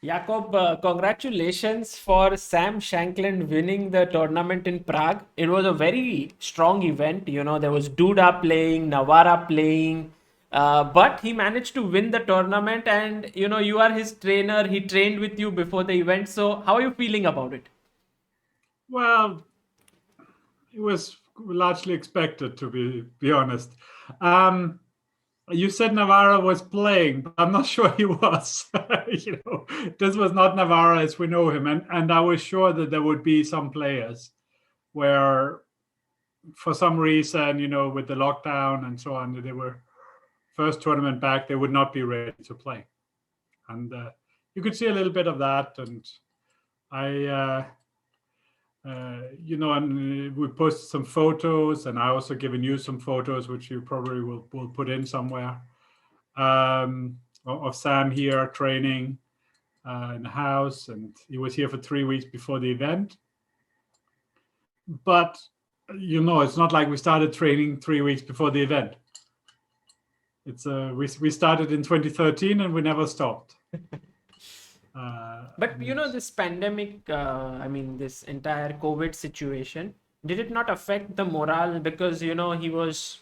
Jakob, congratulations for Sam Shankland winning the tournament in Prague. It was a very strong event. There was Duda playing, Navara playing, but he managed to win the tournament. And you are his trainer. He trained with you before the event. So, how are you feeling about it? Well, it was largely expected, to be honest. Um, you said Navarra was playing, but I'm not sure he was. This was not Navarra as we know him, and I was sure that there would be some players where, for some reason, with the lockdown and so on, they were first tournament back, they would not be ready to play, and you could see a little bit of that. And I. And we posted some photos, and I also given you some photos, which you probably will put in somewhere, of Sam here training in the house, and he was here for 3 weeks before the event. But it's not like we started training 3 weeks before the event. It's we started in 2013 and we never stopped. But this pandemic, this entire COVID situation, did it not affect the morale? Because, he was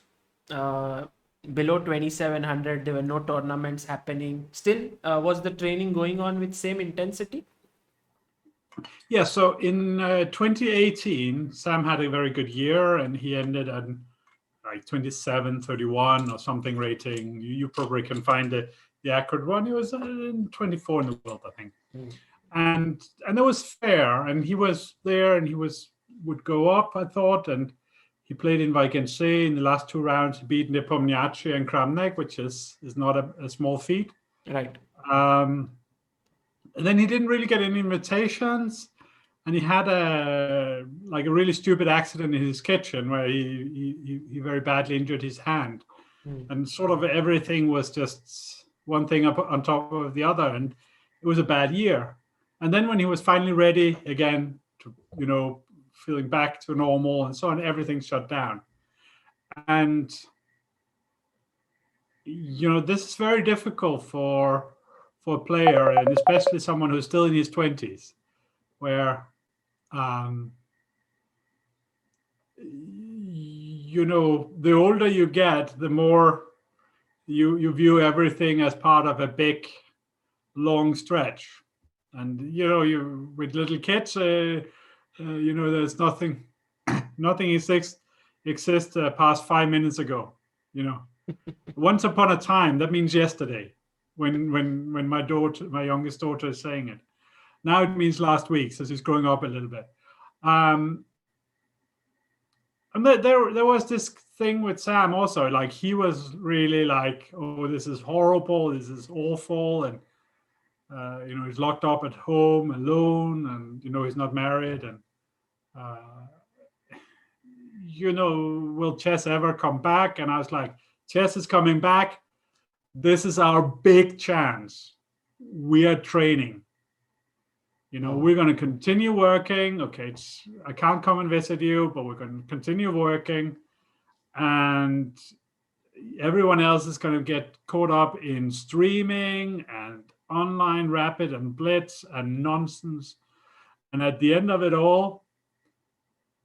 below 2,700, there were no tournaments happening. Still, was the training going on with same intensity? Yeah, so in 2018, Sam had a very good year, and he ended at like 27, 31 or something rating. You probably can find the Aagaard one. He was in 24 in the world, I think. And that was fair. And he was there, and would go up, I thought. And he played in Vacancy in the last 2 rounds. He beat Nepomniachtchi and Kramnik, which is not a small feat. Right. And then he didn't really get any invitations, and he had a really stupid accident in his kitchen where he very badly injured his hand, and sort of everything was just one thing up on top of the other, and it was a bad year. And then when he was finally ready again to, feeling back to normal and so on, everything shut down. And this is very difficult for a player, and especially someone who's still in his 20s, where the older you get, the more you view everything as part of a big, long stretch. And you with little kids, there's nothing exists past 5 minutes ago. Once upon a time, that means yesterday. When my youngest daughter is saying it. Now it means last week, so she's growing up a little bit. And there was this thing with Sam also, like he was really like, oh, this is horrible, this is awful, and he's locked up at home alone, and he's not married, and will chess ever come back? And I was like, chess is coming back. This is our big chance. We are training. We're going to continue working. Okay, I can't come and visit you, but we're going to continue working. And everyone else is going to get caught up in streaming and online rapid and blitz and nonsense. And at the end of it all,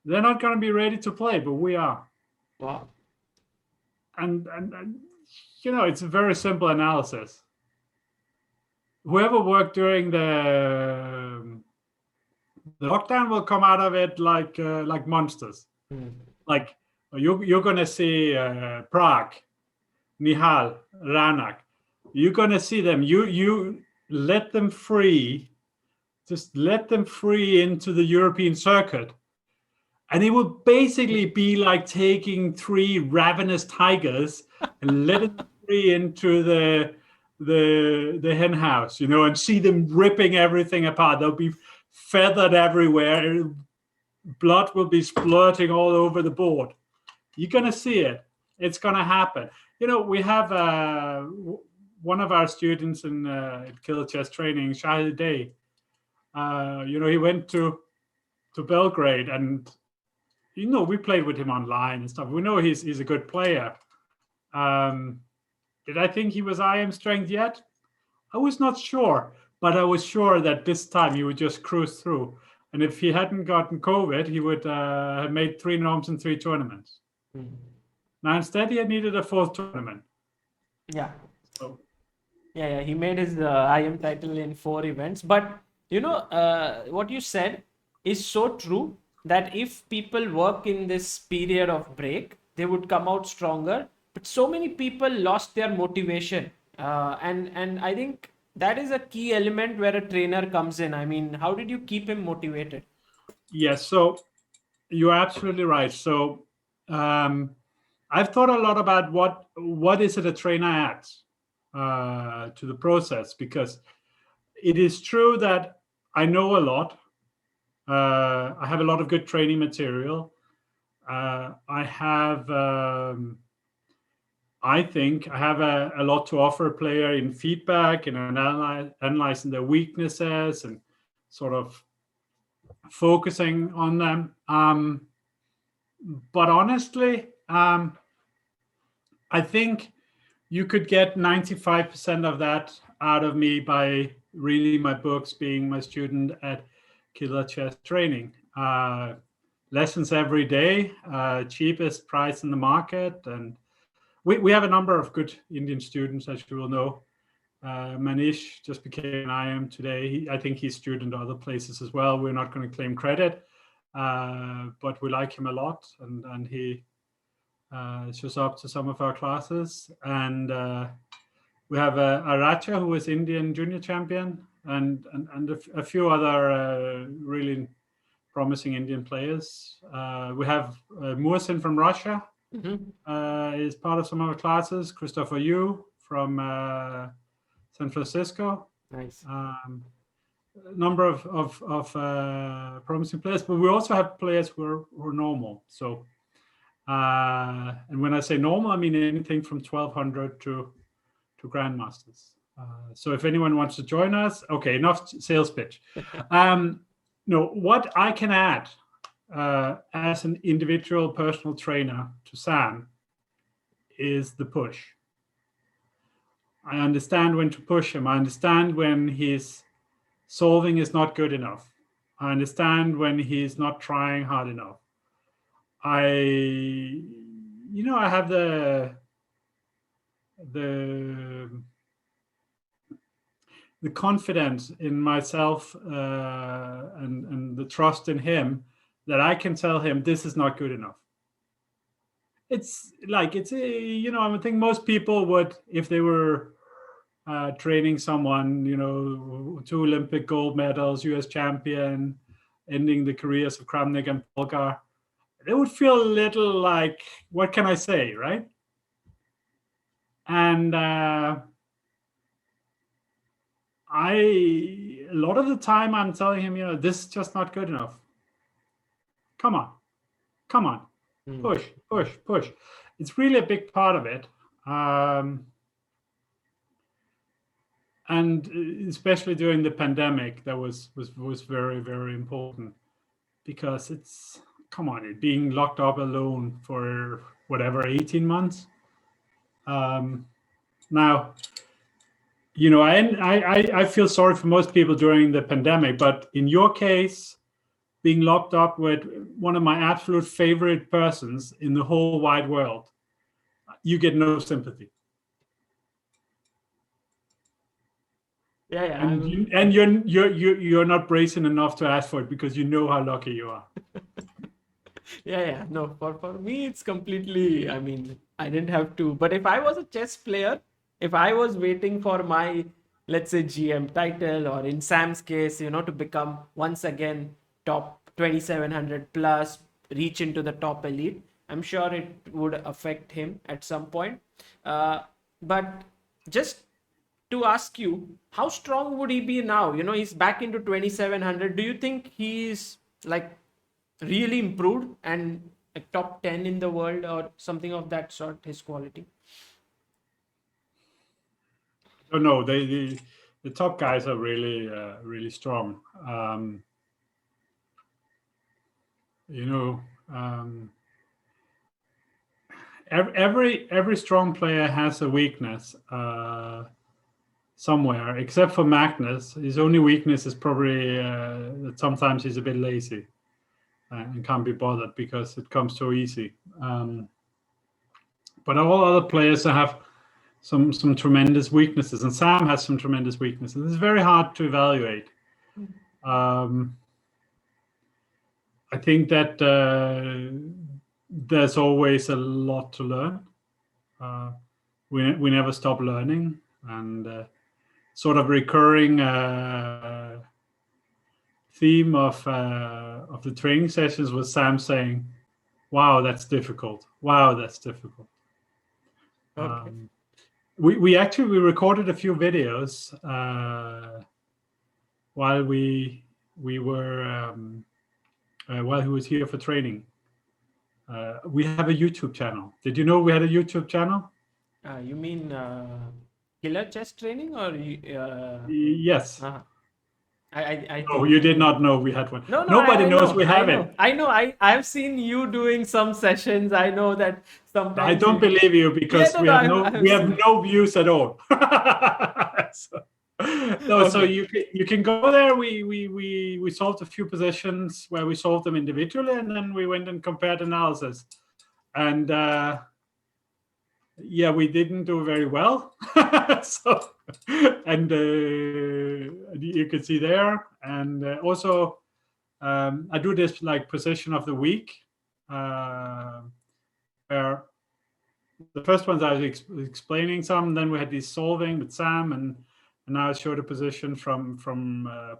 they're not going to be ready to play, but we are. Wow. And it's a very simple analysis. Whoever worked during the lockdown will come out of it like monsters. Like you're going to see Prague, Nihal, Ranak. You're going to see them. You let them free. Just let them free into the European circuit. And it would basically be like taking 3 ravenous tigers and letting them free into the hen house, and see them ripping everything apart. They'll be feathered everywhere. Blood will be splurting all over the board. You're going to see it. It's going to happen. We have one of our students in Killer Chess Training, Shah. He went to Belgrade, and we played with him online and stuff. We know he's a good player. Did I think he was IM strength yet? I was not sure, But I was sure that this time he would just cruise through. And if he hadn't gotten COVID, he would have made 3 norms in 3 tournaments. Mm. Now, instead, he had needed a 4th tournament. Yeah. So, Yeah, he made his IM title in 4 events. But what you said is so true that if people work in this period of break, they would come out stronger. But so many people lost their motivation, and I think that is a key element where a trainer comes in. I mean, how did you keep him motivated? yes, so you're absolutely right. So I've thought a lot about what is it a trainer adds to the process, because it is true that I know a lot. I have a lot of good training material. I have, I think, I have a lot to offer a player in feedback and analyzing their weaknesses and sort of focusing on them. But honestly, I think you could get 95% of that out of me by reading my books, being my student at Killer Chess Training. Lessons every day, cheapest price in the market. And we have a number of good Indian students, as you will know. Manish just became an IM today. I think he's student other places as well. We're not going to claim credit, but we like him a lot. And he shows up to some of our classes. And we have Aracha, who is Indian junior champion, and a few other really promising Indian players. We have Muhsin from Russia, is part of some of our classes. Christopher Yu from San Francisco. Nice. Number of promising players, but we also have players who are normal. So, and when I say normal, I mean anything from 1200 to grandmasters. So if anyone wants to join us, okay, enough sales pitch. No, what I can add as an individual personal trainer to Sam is the push. I understand when to push him. I understand when his solving is not good enough. I understand when he's not trying hard enough. I have the confidence in myself and the trust in him that I can tell him this is not good enough. I think most people would, if they were training someone, 2 Olympic gold medals, US champion, ending the careers of Kramnik and Polgar, they would feel a little like, what can I say, right? And a lot of the time I'm telling him, this is just not good enough. Come on. Push. It's really a big part of it. And especially during the pandemic, that was very, very important, because being locked up alone for whatever, 18 months. Now, I feel sorry for most people during the pandemic, but in your case, being locked up with one of my absolute favorite persons in the whole wide world, you get no sympathy. Yeah. And you're not brazen enough to ask for it, because you know how lucky you are. Yeah. No, for me, it's completely, I mean, I didn't have to. But if I was a chess player, if I was waiting for my, let's say, GM title, or in Sam's case, to become once again top 2700 plus, reach into the top elite, I'm sure it would affect him at some point. But just to ask you, how strong would he be now? He's back into 2700. Do you think he's like really improved and a top 10 in the world or something of that sort, his quality? Oh no, the top guys are really really strong. Every strong player has a weakness. somewhere, except for Magnus. His only weakness is probably that sometimes he's a bit lazy and can't be bothered because it comes so easy. But all other players have some tremendous weaknesses, and Sam has some tremendous weaknesses. It's very hard to evaluate. I think that there's always a lot to learn. We never stop learning, and sort of recurring theme of the training sessions was Sam saying, "Wow, that's difficult. Wow, that's difficult." Okay. We actually recorded a few videos while we were while he was here for training. We have a YouTube channel. Did you know we had a YouTube channel? You mean killer chess training or Yes. I Oh, think you did not know we had one. no, Nobody knows know, we have it. I know. I've seen you doing some sessions. I know that sometimes. I don't believe you because Yeah, we have no views at all. So, no, Okay. so you can go there. We solved a few positions where we solved them individually, and then we went and compared analysis. And yeah, we didn't do very well. So, and you can see there, and also I do this like position of the week, where the first ones I was explaining some, then we had these solving with Sam, and now I showed a position from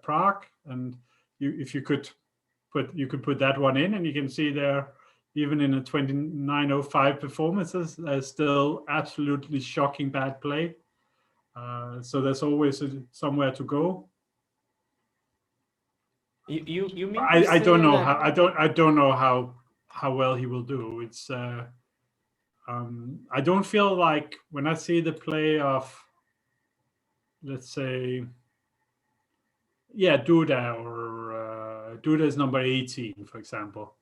Prague, and you could put that one in, and you can see there, even in a 29.05 performances, there's still absolutely shocking bad play. So there's always somewhere to go. You mean I don't know that... I don't know how well he will do. It's I don't feel like when I see the play of, let's say, Duda, or Duda is number 18, for example.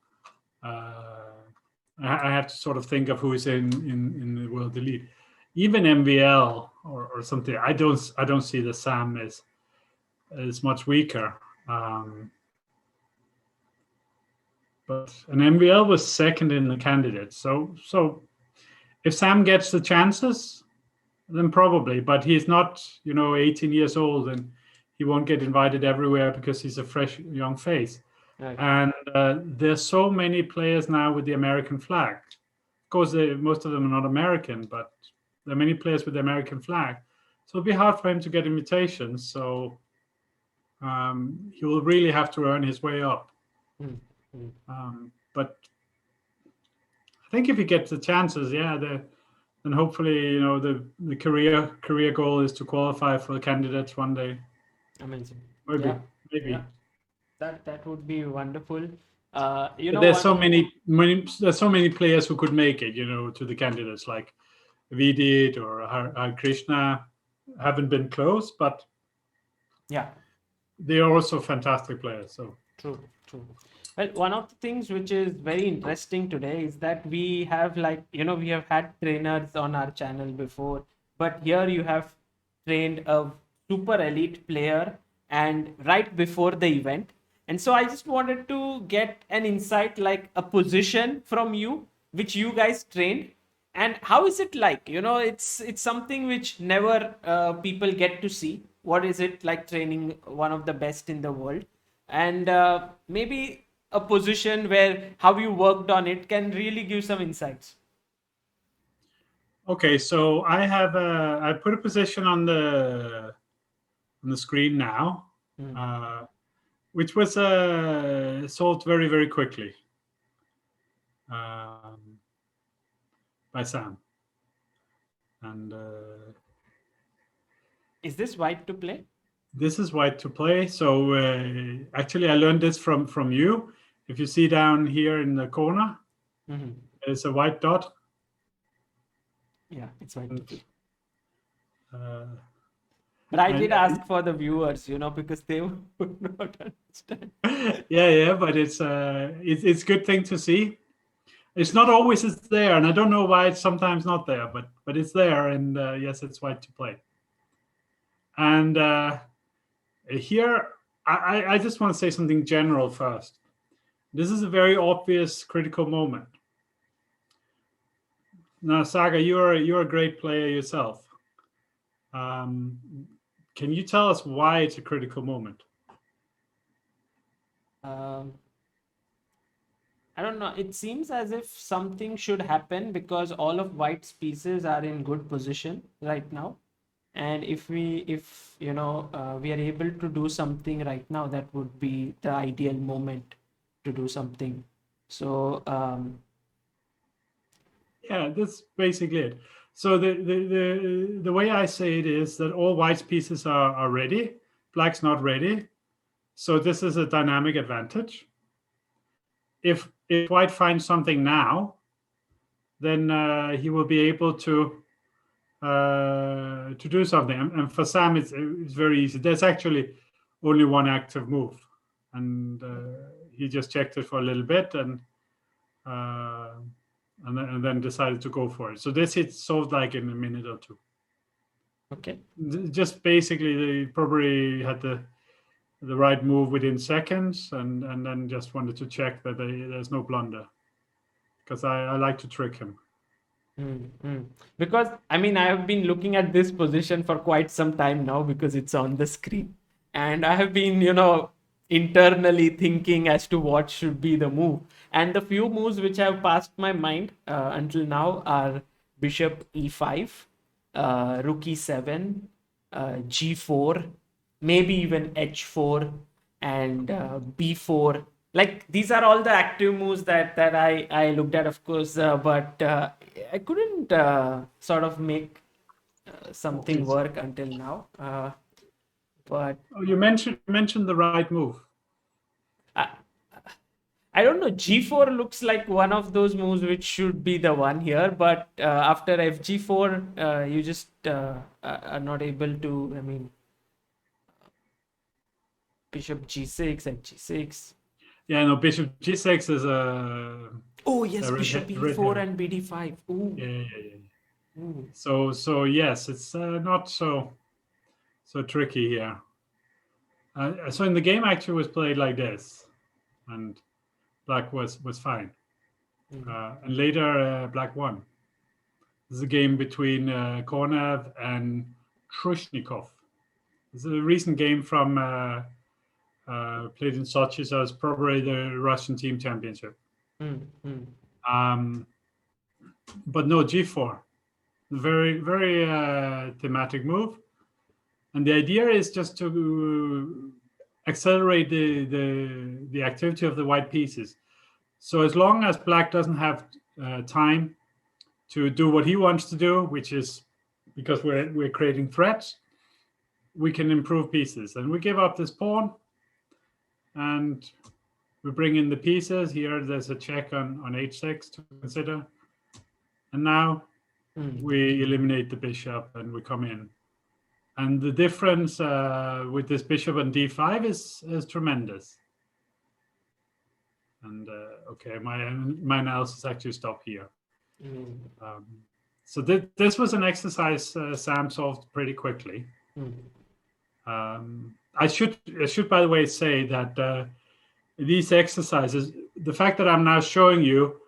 I have to sort of think of who is in the world elite. Even MVL or something, I don't see the Sam is much weaker. But an MVL was second in the candidates. So if Sam gets the chances, then probably. But he's not, 18 years old, and he won't get invited everywhere because he's a fresh young face. Right. And there's so many players now with the American flag. Of course, most of them are not American, but there are many players with the American flag. So it'll be hard for him to get invitations. So he will really have to earn his way up. But I think if he gets the chances, then hopefully, the career goal is to qualify for the candidates one day. Amazing. Maybe. Yeah. That would be wonderful. There's so many players who could make it, to the candidates, like Vidit or Krishna haven't been close, but yeah, they are also fantastic players. So true. Well, one of the things which is very interesting today is that we have we have had trainers on our channel before, but here you have trained a super elite player and right before the event. And so I just wanted to get an insight, like a position from you, which you guys trained, and how is it like? It's something which never people get to see. What is it like training one of the best in the world? And maybe a position where how you worked on it can really give some insights. Okay, so I put a position on the screen now. Which was solved very, very quickly by Sam. And is this white to play? This is white to play. So actually, I learned this from you. If you see down here in the corner, there's a white dot. Yeah, it's white to play. But I did ask for the viewers, because they would not understand. Yeah, but it's a good thing to see. It's not always it's there, and I don't know why it's sometimes not there, but it's there, and yes, it's white to play. And here, I just want to say something general first. This is a very obvious critical moment. Now, Saga, you're a great player yourself. Can you tell us why it's a critical moment? Um, I don't know. It seems as if something should happen because all of White's pieces are in good position right now. And if we are able to do something right now, that would be the ideal moment to do something. So Yeah, that's basically it. So the way I say it is that all White's pieces are ready. Black's not ready. So this is a dynamic advantage. If White finds something now, then he will be able to do something. And for Sam, it's very easy. There's actually only one active move, and he just checked it for a little bit and then decided to go for it. So this hit solved like in a minute or two. okay. Just basically, they probably had the right move within seconds, and then just wanted to check that there's no blunder, because I like to trick him. Because I mean, I have been looking at this position for quite some time now because it's on the screen, and I have been, internally thinking as to what should be the move. And the few moves which have passed my mind until now are Bishop E5, Rook E7, G4, maybe even H4, and B4. Like these are all the active moves that I looked at, of course, but I couldn't sort of make something work until now. But Oh, you mentioned the right move. I, I don't know. G4 looks like one of those moves which should be the one here, but after FG4, you just are not able to. I mean, Bishop G6 and G6. Yeah, no, Bishop G6 is a. Oh yes, red Bishop red E4 herring. and BD5. Ooh. Yeah. Ooh. So yes, it's not so tricky here. So in the game, actually was played like this, and Black was fine. And later, Black won. This is a game between Kornev and Trushnikov. This is a recent game from played in Sochi, so it's probably the Russian team championship. But no, G4, very very thematic move, and the idea is just to accelerate the activity of the white pieces. So as long as Black doesn't have time to do what he wants to do, which is because we're creating threats, we can improve pieces. And we give up this pawn, and we bring in the pieces. Here there's a check on h6 to consider. And now we eliminate the bishop and we come in. And the difference with this bishop and d5 is tremendous. And okay, my analysis actually stopped here. So this was an exercise Sam solved pretty quickly. I should by the way say that these exercises, the fact that I'm now showing you,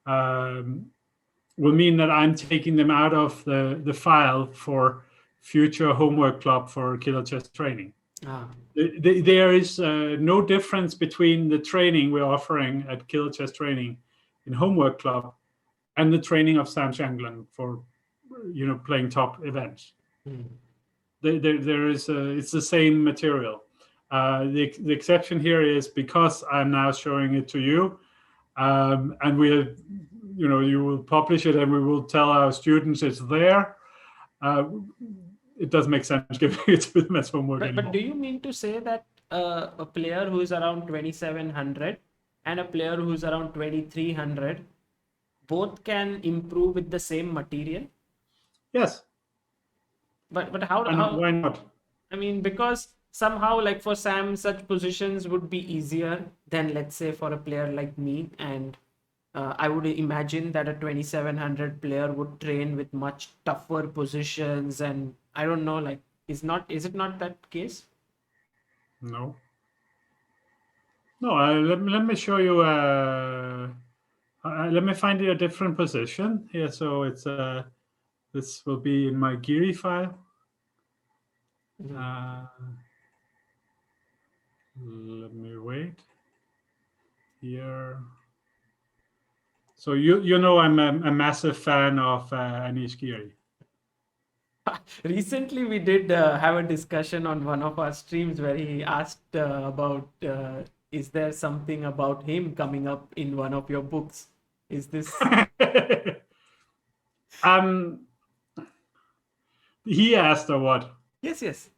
will mean that I'm taking them out of the file for future homework club for Killer Chess Training. There is no difference between the training we're offering at Killer Chess Training in homework club and the training of Sam Shankland for playing top events. There is it's the same material. The exception here is because I'm now showing it to you, and you will publish it and we will tell our students it's there. It doesn't make sense giving it to them as homework anymore. But do you mean to say that a player who is around 2700 and a player who is around 2300 both can improve with the same material? Yes. But how? Why not? I mean, because somehow, like for Sam, such positions would be easier than, let's say, for a player like me. And I would imagine that a 2700 player would train with much tougher positions. And I don't know, like Is it not that case? No. No, let me show you. Let me find you a different position here. So it's this will be in my Giri file. Let me wait here. So you know I'm a massive fan of Anish Giri. Recently, we did have a discussion on one of our streams where he asked about is there something about him coming up in one of your books? Is this? He asked or what? Yes.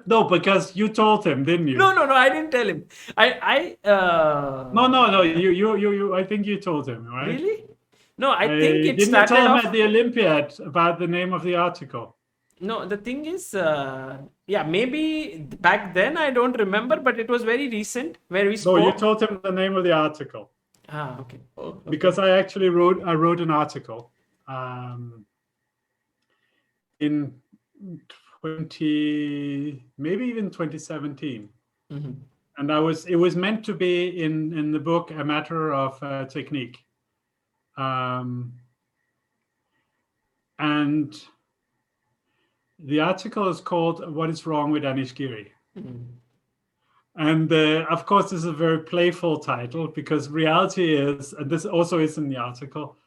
No, because you told him, didn't you? No, I didn't tell him. No. You. I think you told him, right? Really? No, I think it didn't started you tell him off at the Olympiad about the name of the article? No, the thing is, maybe back then I don't remember, but it was very recent where we spoke. No, you told him the name of the article. Okay. Okay. Because I actually wrote an article in maybe even 2017. Mm-hmm. And it was meant to be in the book a matter of technique. And the article is called "What is Wrong with Anish Giri?" Mm-hmm. And of course, this is a very playful title because reality is, and this also is in the article,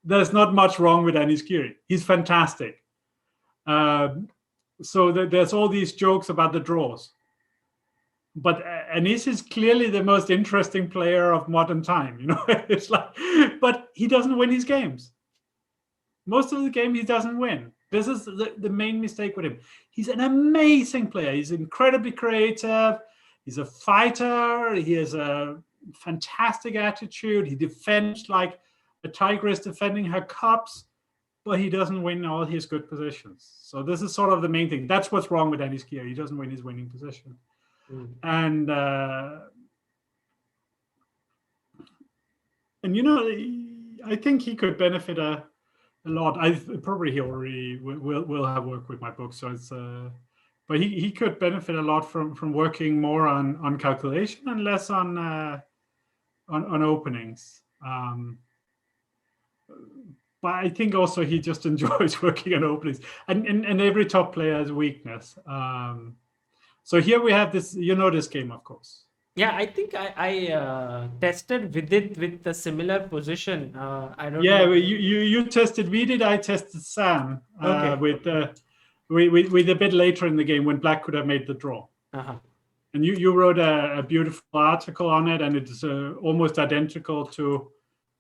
there's not much wrong with Anish Giri. He's fantastic. So there's all these jokes about the draws. But Anish is clearly the most interesting player of modern time. You know, it's like, but he doesn't win his games. Most of the game he doesn't win. This is the main mistake with him. He's an amazing player. He's incredibly creative. He's a fighter. He has a fantastic attitude. He defends like a tiger is defending her cubs, but he doesn't win all his good positions. So this is sort of the main thing. That's what's wrong with Anish Giri. He doesn't win his winning position. And you know, I think he could benefit a lot. He already will have work with my book. So it's but he could benefit a lot from working more on calculation and less on openings. But I think also he just enjoys working on openings, and every top player has a weakness. So here we have this, you know, this game, of course. Yeah, I think I tested Vidit with a similar position. I don't know. Yeah, you tested Vidit, I tested Sam with a bit later in the game when Black could have made the draw. And you wrote a beautiful article on it, and it's almost identical to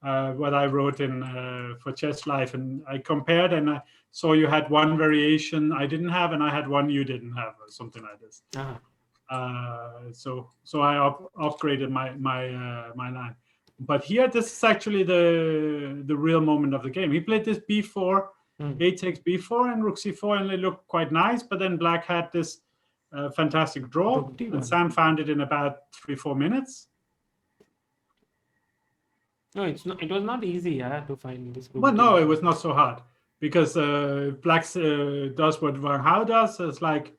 what I wrote in for Chess Life. And I compared, and I saw you had one variation I didn't have, and I had one you didn't have, or something like this. So I upgraded my line. But here, this is actually the real moment of the game. He played this b4, a takes b4, and rook c4, and it looked quite nice. But then Black had this fantastic draw, and Sam found it in about 3-4 minutes. No, it's not. It was not easy to find this. Well, no, it was not so hard because Black does what Wang Hao does. It's like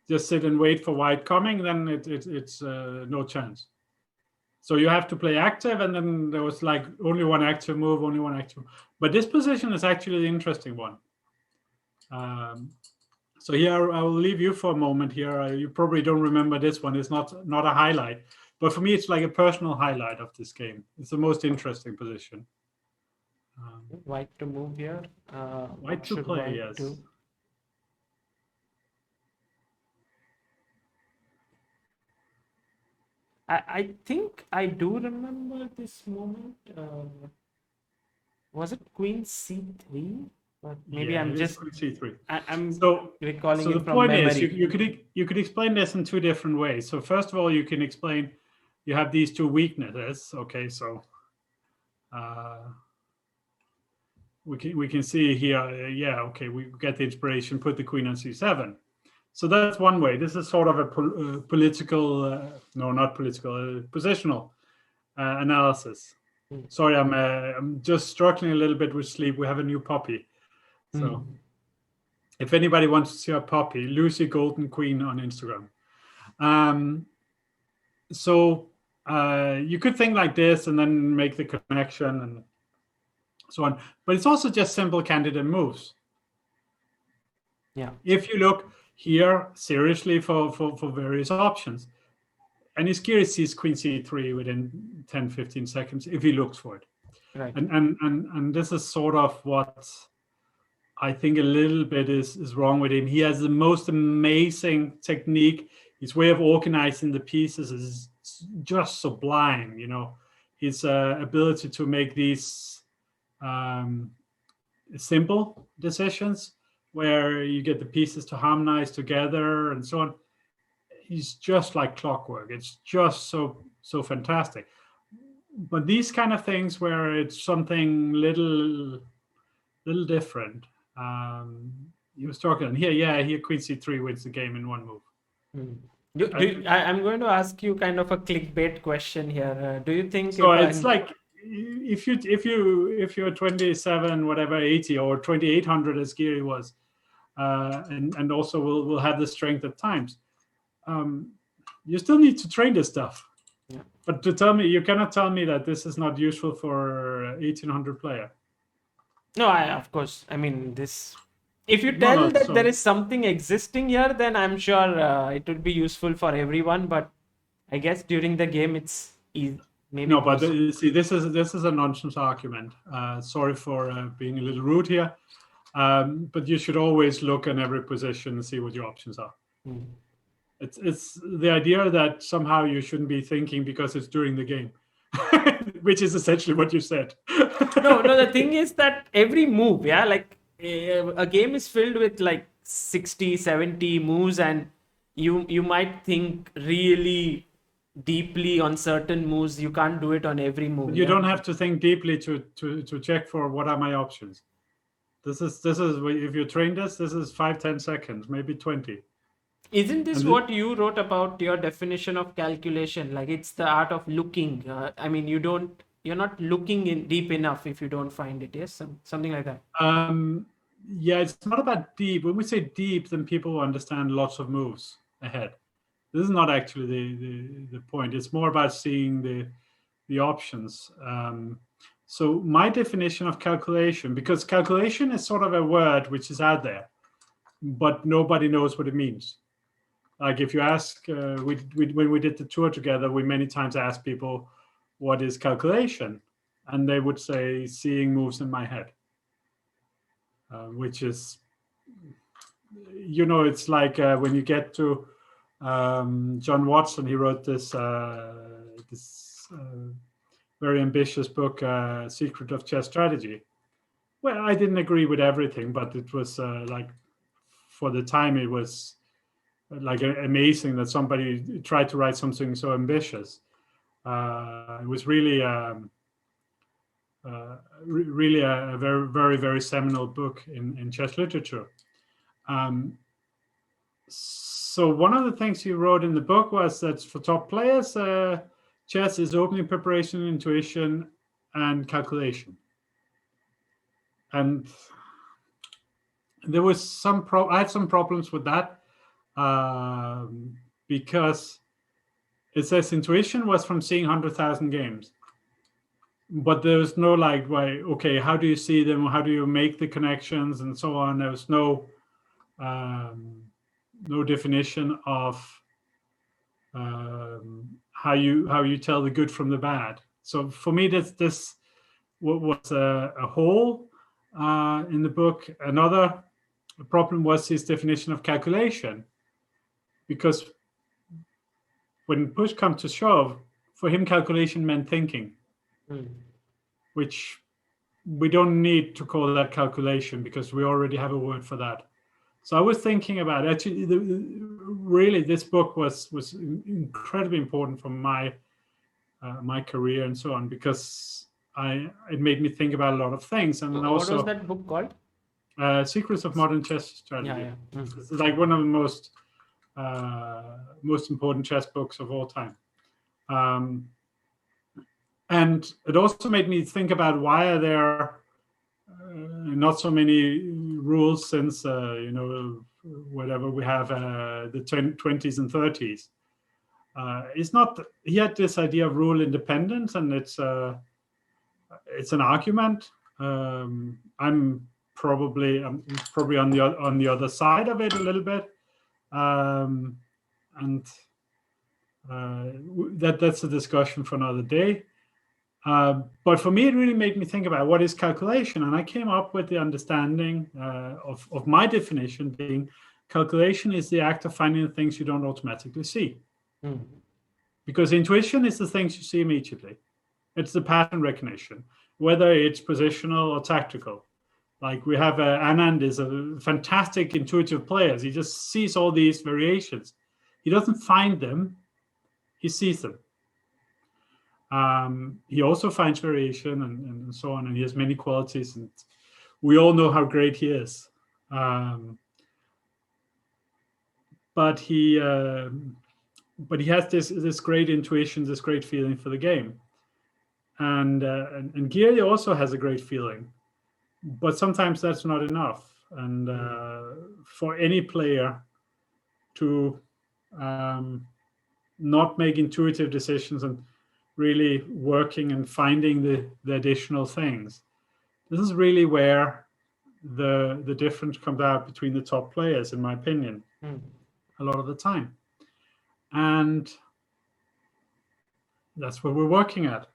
just sit and wait for white coming. Then it's no chance. So you have to play active, and then there was like only one active move, But this position is actually the interesting one. So here I will leave you for a moment. Here you probably don't remember this one. It's not a highlight. But for me, it's like a personal highlight of this game. It's the most interesting position. White to move here. White to play, yes. I think I do remember this moment. Was it Queen C3? But maybe I'm just C3. I'm so recalling so it the from point memory. is you could explain this in two different ways. So first of all, you can explain you have these two weaknesses. Okay, so we can see here. Okay, we get the inspiration. Put the queen on c7. So that's one way. This is sort of a political, no, not political, positional analysis. Sorry, I'm just struggling a little bit with sleep. We have a new puppy. So If anybody wants to see a puppy, Lucy Golden Queen on Instagram. So you could think like this and then make the connection and so on. But it's also just simple candidate moves. Yeah. If you look here seriously for various options, Anish Giri sees queen c3 within 10, 15 seconds if he looks for it. Right. And this is sort of what I think a little bit is wrong with him. He has the most amazing technique. His way of organizing the pieces is just sublime. You know, his ability to make these simple decisions where you get the pieces to harmonize together and so on. He's just like clockwork. It's just so fantastic. But these kind of things where it's something little different. He was talking here queen c3 wins the game in one move. I'm going to ask you kind of a clickbait question here. Do you think so? It's like if you're 27, whatever, 80 or 2800 as Giri was, and also will have the strength at times. You still need to train this stuff. Yeah. But you cannot tell me that this is not useful for 1800 player. No, of course. I mean, this. If you tell that there is something existing here, then I'm sure it would be useful for everyone. But I guess during the game, it's easy. Maybe no, but see, this is a nonsense argument. Sorry for being a little rude here, but you should always look in every position and see what your options are. It's the idea that somehow you shouldn't be thinking because it's during the game, which is essentially what you said. no, the thing is that every move, like a game is filled with like 60, 70 moves, and you might think really deeply on certain moves. You can't do it on every move. You don't have to think deeply to check for what are my options. This is if you train this is 5-10 seconds, maybe 20. Isn't this what you wrote about your definition of calculation? Like it's the art of looking. I mean, you're not looking in deep enough if you don't find it. Yes, something like that. Yeah, it's not about deep. When we say deep, then people understand lots of moves ahead. This is not actually the point. It's more about seeing the options. So my definition of calculation, because calculation is sort of a word which is out there, but nobody knows what it means. Like if you ask, when we did the tour together, we many times asked people, what is calculation? And they would say, seeing moves in my head, which is, it's like when you get to John Watson, he wrote this very ambitious book, Secret of Chess Strategy. Well, I didn't agree with everything, but it was like, for the time, it was like amazing that somebody tried to write something so ambitious. It was really, really a very, very, very seminal book in chess literature. So one of the things he wrote in the book was that for top players, chess is opening, preparation, intuition, and calculation. And there was I had some problems with that. Because it says intuition was from seeing 100,000 games, but there was no like, okay, how do you see them? How do you make the connections and so on? There was no definition of how you tell the good from the bad. So for me, this was a hole in the book. Another problem was his definition of calculation. Because when push comes to shove, for him, calculation meant thinking, which we don't need to call that calculation because we already have a word for that. So I was thinking about actually, really, this book was incredibly important for my career and so on, because it made me think about a lot of things. And what also, was that book called? Secrets of Modern Chess Strategy. Yeah. It's like one of the most important chess books of all time. And it also made me think about why are there not so many rules since whatever we have the 20s and 30s. It's not. He had this idea of rule independence, and it's an argument. I'm probably on the other side of it a little bit, and that's a discussion for another day. But for me, it really made me think about what is calculation, and I came up with the understanding of my definition being calculation is the act of finding the things you don't automatically see. Because intuition is the things you see immediately. It's the pattern recognition, whether it's positional or tactical. Like we have Anand is a fantastic intuitive player. He just sees all these variations. He doesn't find them, he sees them. He also finds variation and so on, and he has many qualities, and we all know how great he is. But he has this great intuition, this great feeling for the game, and Giri also has a great feeling, but sometimes that's not enough. And for any player to not make intuitive decisions and really working and finding the additional things, this is really where the difference comes out between the top players, in my opinion, a lot of the time. And that's what we're working at.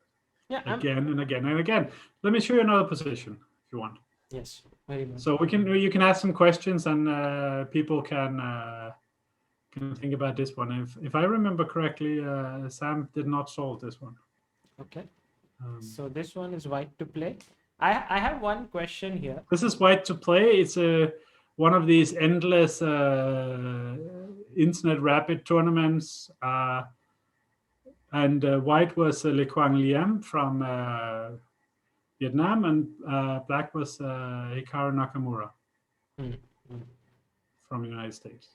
Again and again and again. Let me show you another position if you want. Yes, very much. So you can ask some questions, and people can think about this one. If I remember correctly, Sam did not solve this one. Okay. So this one is white to play. I have one question here. This is white to play. It's one of these endless internet rapid tournaments. And white was Le Quang Liem from Vietnam, and black was Hikaru Nakamura from the United States.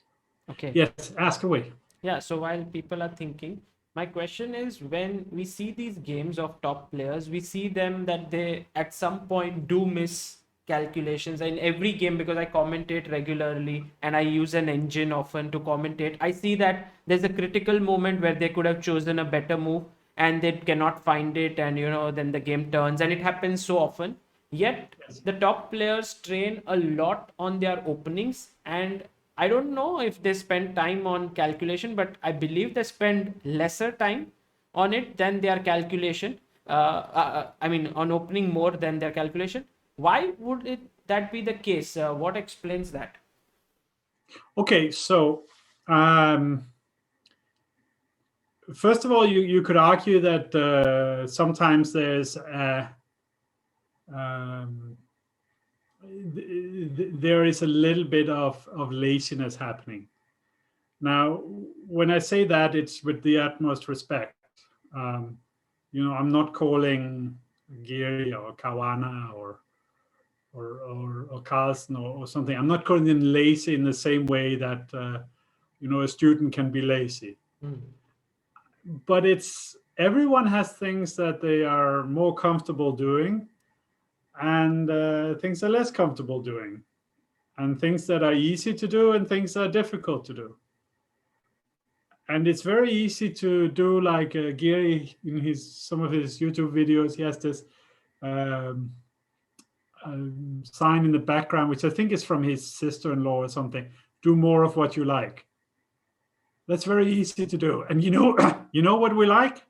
Okay. Yes, ask away. Yeah, so while people are thinking, my question is, when we see these games of top players, we see them that they at some point do miss calculations in every game, because I commentate regularly and I use an engine often to commentate. I see that there's a critical moment where they could have chosen a better move and they cannot find it, and then the game turns, and it happens so often. Yet the top players train a lot on their openings, and I don't know if they spend time on calculation, but I believe they spend lesser time on it than their calculation. On opening more than their calculation. Why would that be the case? What explains that? Okay, so first of all, you could argue that sometimes there's there is a little bit of laziness happening. Now, when I say that, it's with the utmost respect. I'm not calling Giri or Kawana or Carlsen or something. I'm not calling them lazy in the same way that a student can be lazy. But everyone has things that they are more comfortable doing, and things they're less comfortable doing, and things that are easy to do and things that are difficult to do. And it's very easy to do, like Giri in some of his YouTube videos. He has this sign in the background, which I think is from his sister-in-law or something. Do more of what you like. That's very easy to do. And you know what we like?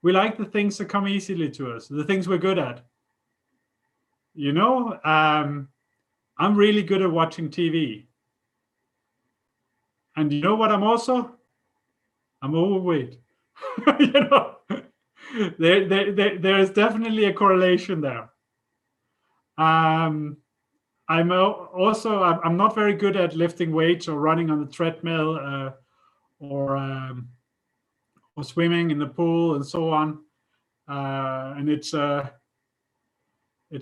We like the things that come easily to us, the things we're good at. I'm really good at watching TV. And you know what I'm also? I'm overweight. There is definitely a correlation there. I'm not very good at lifting weights or running on the treadmill or swimming in the pool and so on. And it's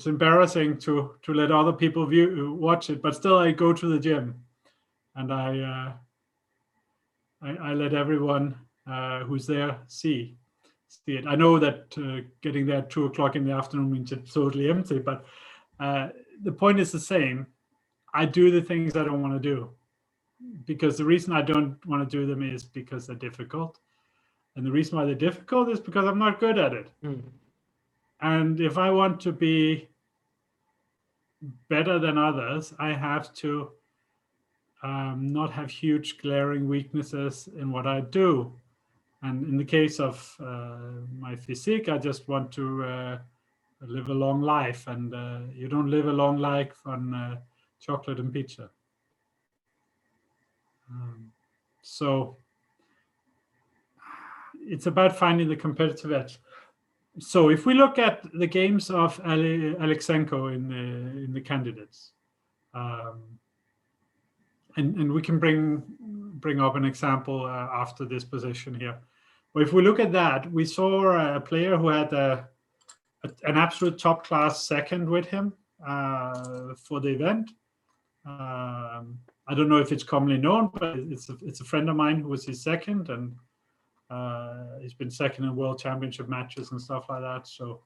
embarrassing to let other people watch it, but still I go to the gym and I let everyone who's there see it. I know that getting there at 2:00 in the afternoon means it's totally empty, but the point is the same. I do the things I don't want to do, because the reason I don't want to do them is because they're difficult. And the reason why they're difficult is because I'm not good at it. And if I want to be better than others, I have to not have huge glaring weaknesses in what I do. And in the case of my physique, I just want to live a long life. And you don't live a long life on chocolate and pizza. So it's about finding the competitive edge. So if we look at the games of Alekseenko in the candidates, and we can bring up an example after this position here. But if we look at that, we saw a player who had an absolute top class second with him for the event. I don't know if it's commonly known, but it's a friend of mine who was his second, and he's been second in world championship matches and stuff like that. So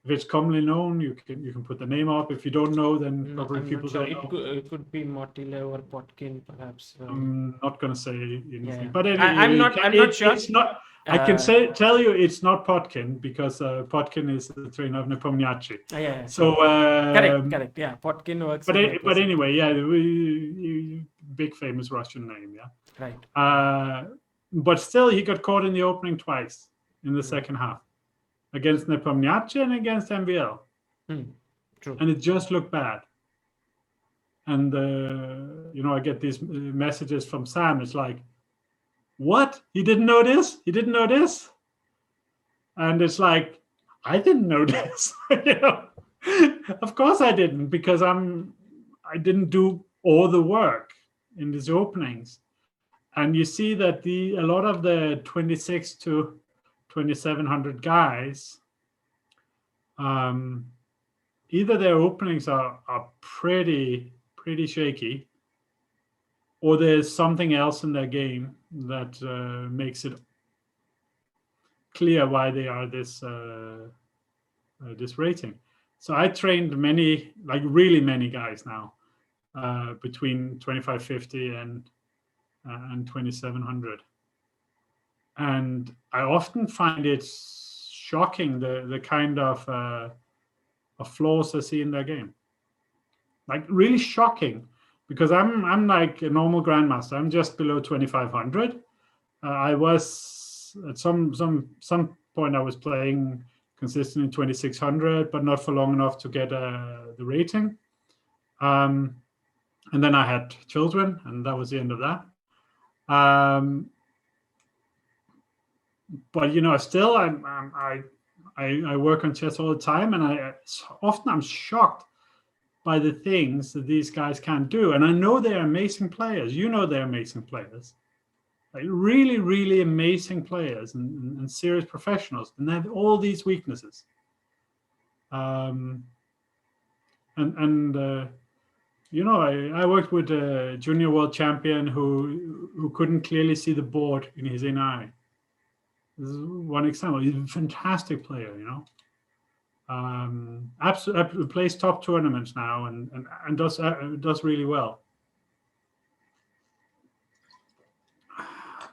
if it's commonly known, you can put the name up. If you don't know, then probably people don't know. It could be Motile or Potkin, perhaps. I'm not going to say anything, Yeah. but anyway, I'm not sure. It's not. I can tell you it's not Potkin, because Potkin is the trainer of Nepomniachtchi. Yeah. So correct. Yeah, Potkin works. But anyway, yeah, big famous Russian name, yeah. Right. But still, he got caught in the opening twice in the second half, against Nepomniachtchi and against MVL. True. And it just looked bad. And I get these messages from Sam. It's like, what? He didn't know this? He didn't know this? And it's like, I didn't know this. Of course I didn't, because I didn't do all the work in these openings. And you see that a lot of the 26 to 2700 guys, either their openings are pretty shaky, or there's something else in their game that makes it clear why they are this rating. So I trained many, like really many guys now, between 2550 and 2700, and I often find it shocking the kind of flaws I see in their game, like really shocking, because I'm like a normal grandmaster. I'm just below 2500. I was at some point I was playing consistently 2600, but not for long enough to get the rating. And then I had children, and that was the end of that. But still, I work on chess all the time, and often I'm shocked by the things that these guys can do. And I know they're amazing players. They're amazing players, like really, really amazing players and serious professionals, and they have all these weaknesses. I worked with a junior world champion who couldn't clearly see the board in his inner eye. This is one example. He's a fantastic player, absolutely plays top tournaments now and does really well.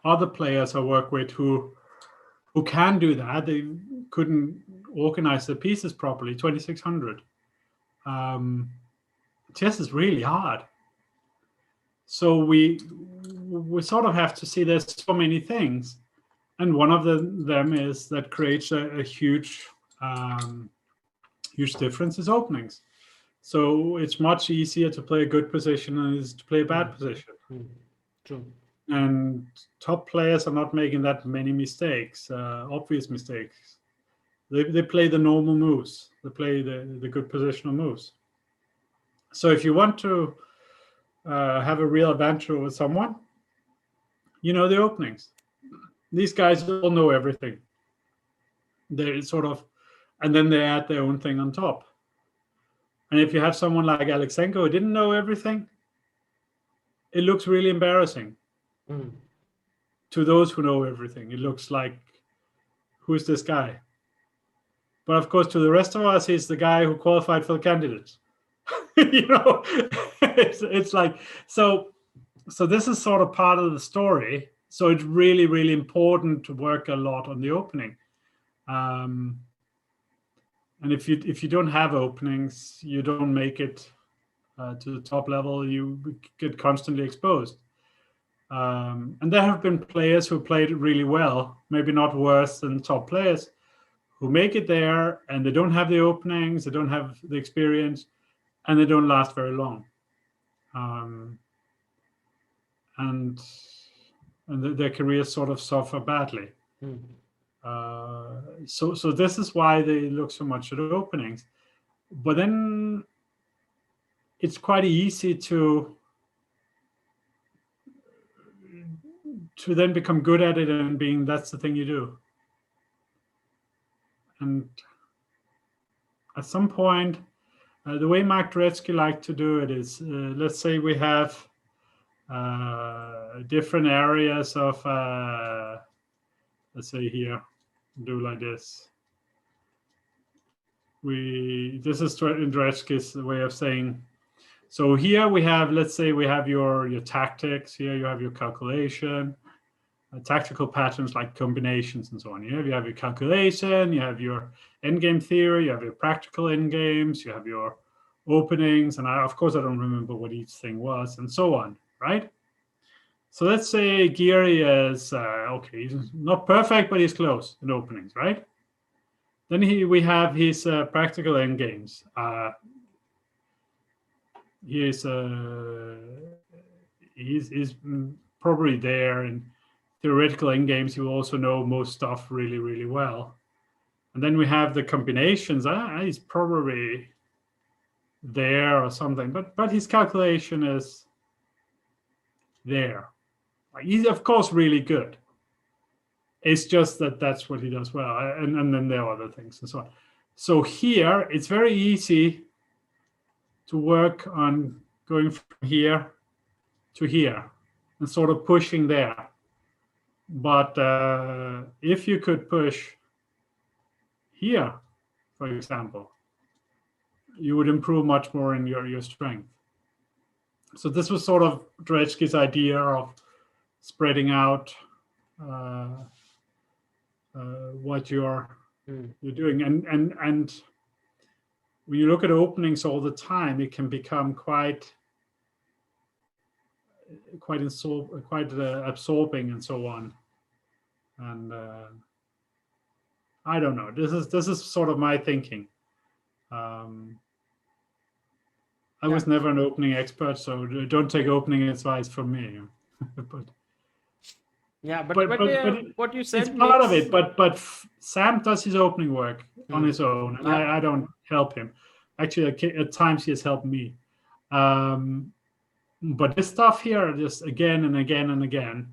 Other players I work with who can do that, they couldn't organize their pieces properly. 2600. Chess is really hard. So we sort of have to see there's so many things, and one of them is that creates a huge difference is openings. So it's much easier to play a good position than it is to play a bad position. True. And top players are not making that many mistakes, obvious mistakes. They play the normal moves. They play the good positional moves. So if you want to have a real advantage with someone, the openings. These guys all know everything. They sort of, and then they add their own thing on top. And if you have someone like Alekseenko who didn't know everything, it looks really embarrassing. To those who know everything, it looks like, who's this guy? But of course, to the rest of us, he's the guy who qualified for the candidates. It's like so. So this is sort of part of the story. So it's really, really important to work a lot on the opening. And if you don't have openings, you don't make it to the top level. You get constantly exposed. And there have been players who played really well, maybe not worse than top players, who make it there and they don't have the openings, they don't have the experience, and they don't last very long. And their careers sort of suffer badly. So this is why they look so much at openings. But then it's quite easy to then become good at it and being that's the thing you do. And at some point, the way Mark Dvoretsky liked to do it is, let's say we have different areas of, let's say here, do like this. This is Dvoretsky's way of saying. So here we have, let's say we have your tactics. Here you have your calculation, tactical patterns like combinations and so on. Here you have your calculation, you have your endgame theory, you have your practical endgames, you have your openings, and of course I don't remember what each thing was, and so on, right? So let's say Giri is, okay, he's not perfect, but he's close in openings, right? Then we have his practical endgames. He's probably there in theoretical endgames. You also know most stuff really, really well. And then we have the combinations. He's probably there or something, but his calculation is there. He's of course really good. It's just that's what he does well, and then there are other things and so on. So here it's very easy to work on going from here to here and sort of pushing there. But if you could push here, for example, you would improve much more in your strength. So this was sort of Dvoretsky's idea of spreading out what you're doing, and when you look at openings all the time, it can become quite absorbing and so on. And I don't know. This is sort of my thinking. I was never an opening expert, so don't take opening advice from me. but what you said, it's part of it. But Sam does his opening work on his own, and I don't help him. Actually, at times he has helped me. But this stuff here, just again and again and again,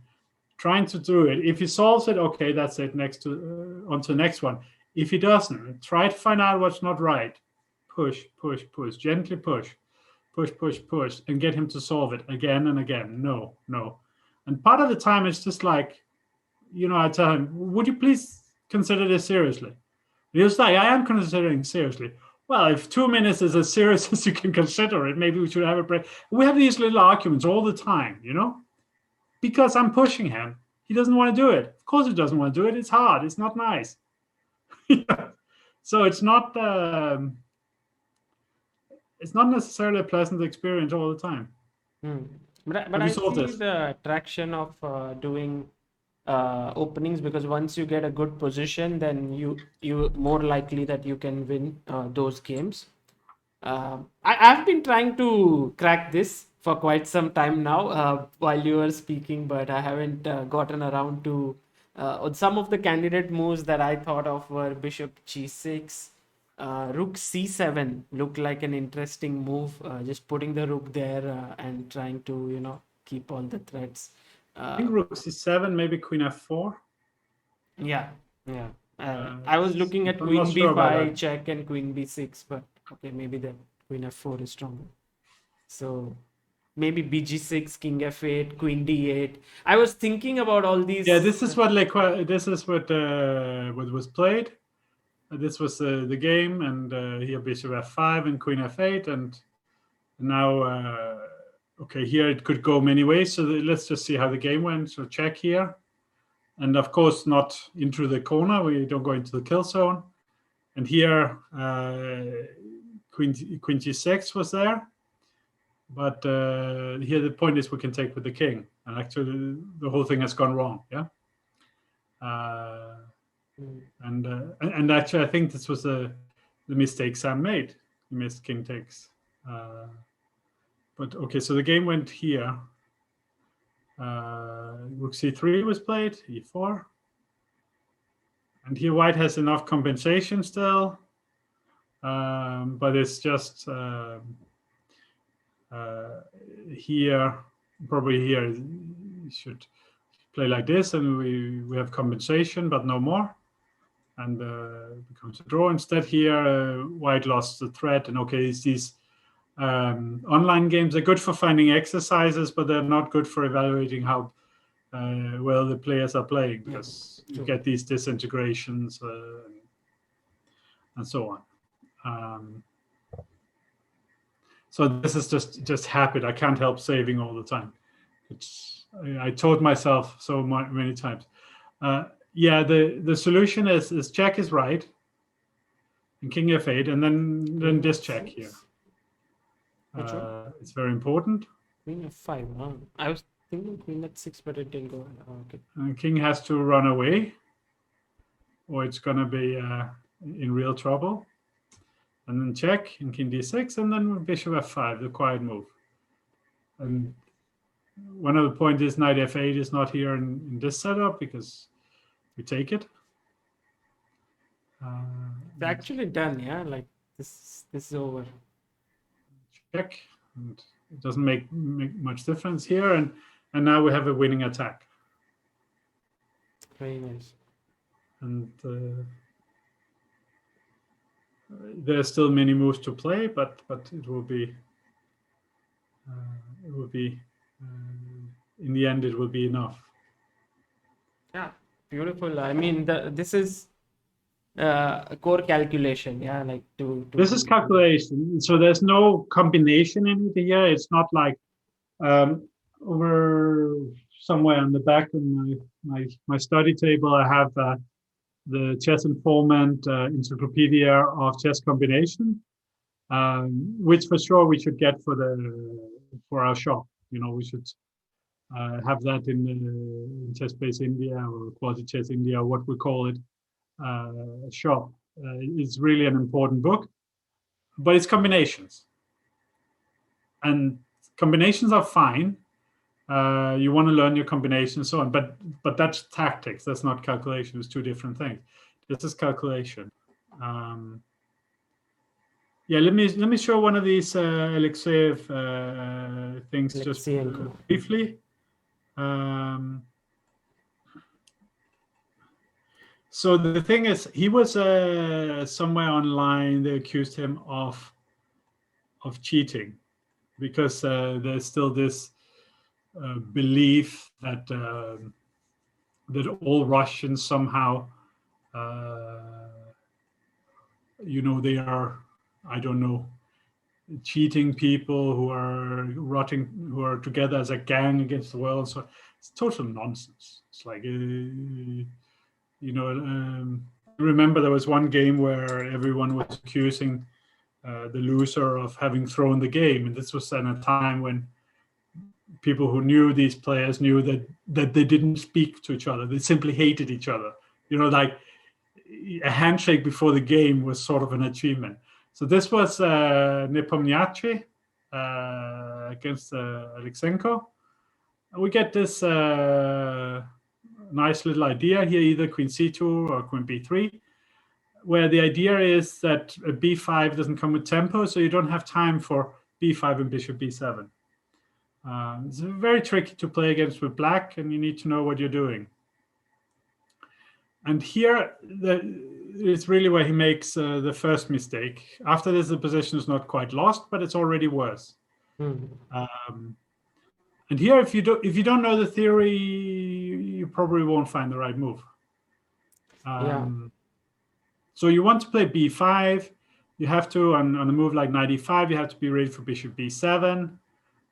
trying to do it. If he solves it, okay, that's it. Next to on to the next one. If he doesn't, try to find out what's not right. Push, gently push, and get him to solve it again and again. No. And part of the time it's just like, I tell him, would you please consider this seriously? And he's like, I am considering seriously. Well, if 2 minutes is as serious as you can consider it, maybe we should have a break. We have these little arguments all the time, because I'm pushing him. He doesn't want to do it. Of course he doesn't want to do it. It's hard. It's not nice. So it's not necessarily a pleasant experience all the time. But I see the attraction of doing openings, because once you get a good position, then you more likely that you can win those games. I've been trying to crack this for quite some time now while you were speaking, but I haven't gotten around to some of the candidate moves that I thought of were bishop g6, rook c7 looked like an interesting move, just putting the rook there and trying to keep all the threats. I think rook c7, maybe queen f4. Yeah. I was looking at queen b5 check and queen b6, but okay, maybe the queen f4 is stronger. So maybe bg6, king f8, queen d8. I was thinking about all these. Yeah, this is what was played. This was the game, and here bishop f5 and queen f8, and Now, okay, here it could go many ways. So let's just see how the game went. So check here. And of course, not into the corner. We don't go into the kill zone. And here, queen g6 was there. But here the point is we can take with the king. And actually, the whole thing has gone wrong. Yeah. And actually, I think this was the mistake Sam made. He missed king takes. But okay, so the game went here. Rook c3 was played, e4. And here white has enough compensation still. But it's just here, probably here, you should play like this, and we have compensation, but no more. And it becomes a draw. Instead here, white lost the threat. And okay, these online games are good for finding exercises, but they're not good for evaluating how well the players are playing, because you get these disintegrations and so on. So this is just habit. I can't help saving all the time. I told myself so many times. Yeah, the solution is check is right, and king f8, and then just check here. It's very important. Queen f5. Huh? I was thinking queen f6, but it didn't go. Okay. King has to run away, or it's gonna be in real trouble. And then check, and king d6, and then bishop f5, the quiet move. And one of the points is knight f8 is not here in this setup because we take it. It's actually done, yeah. Like this is over. Check, and it doesn't make much difference here, and now we have a winning attack. Very nice. And there's still many moves to play, but it will be in the end it will be enough. Yeah, beautiful. I mean, this is a core calculation. Yeah, like This is calculation. So there's no combination in it here. It's not like over somewhere on the back of my study table, I have the chess informant encyclopedia of chess combination, which for sure we should get for our shop. You know, we should have that in Chess Base India or Quasi Chess India, or what we call it, shop. It's really an important book, but it's combinations, and combinations are fine. You want to learn your combination and so on, but that's tactics. That's not calculation. It's two different things. This is calculation. Yeah, let me show one of these Alexeev things just briefly. So the thing is, he was somewhere online. They accused him of cheating because there's still this belief that all Russians somehow, they are, I don't know, cheating people who are together as a gang against the world. So it's total nonsense. It's like, remember there was one game where everyone was accusing the loser of having thrown the game, and this was at a time when people who knew these players knew that they didn't speak to each other. They simply hated each other. Like a handshake before the game was sort of an achievement. So this was Nepomniachtchi against Alekseenko. And we get this nice little idea here, either queen c2 or queen b3, where the idea is that a b5 doesn't come with tempo, so you don't have time for b5 and bishop b7. It's very tricky to play against with black, and you need to know what you're doing. And here, it's really where he makes the first mistake. After this, the position is not quite lost, but it's already worse. And here, if you don't know the theory, you probably won't find the right move. So you want to play b5, you have to, on a move like knight e5, you have to be ready for bishop b7.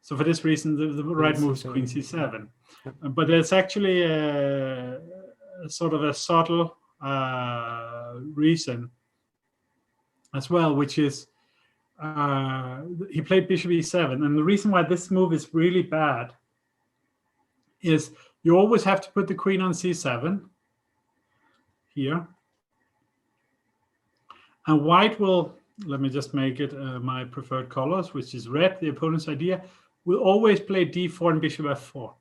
So for this reason, the right move is queen c7. But there's actually a sort of a subtle reason as well, which is he played bishop e7. And the reason why this move is really bad is you always have to put the queen on c7 here. And white will, let me just make it my preferred colors, which is red, the opponent's idea, will always play d4 and bishop f4.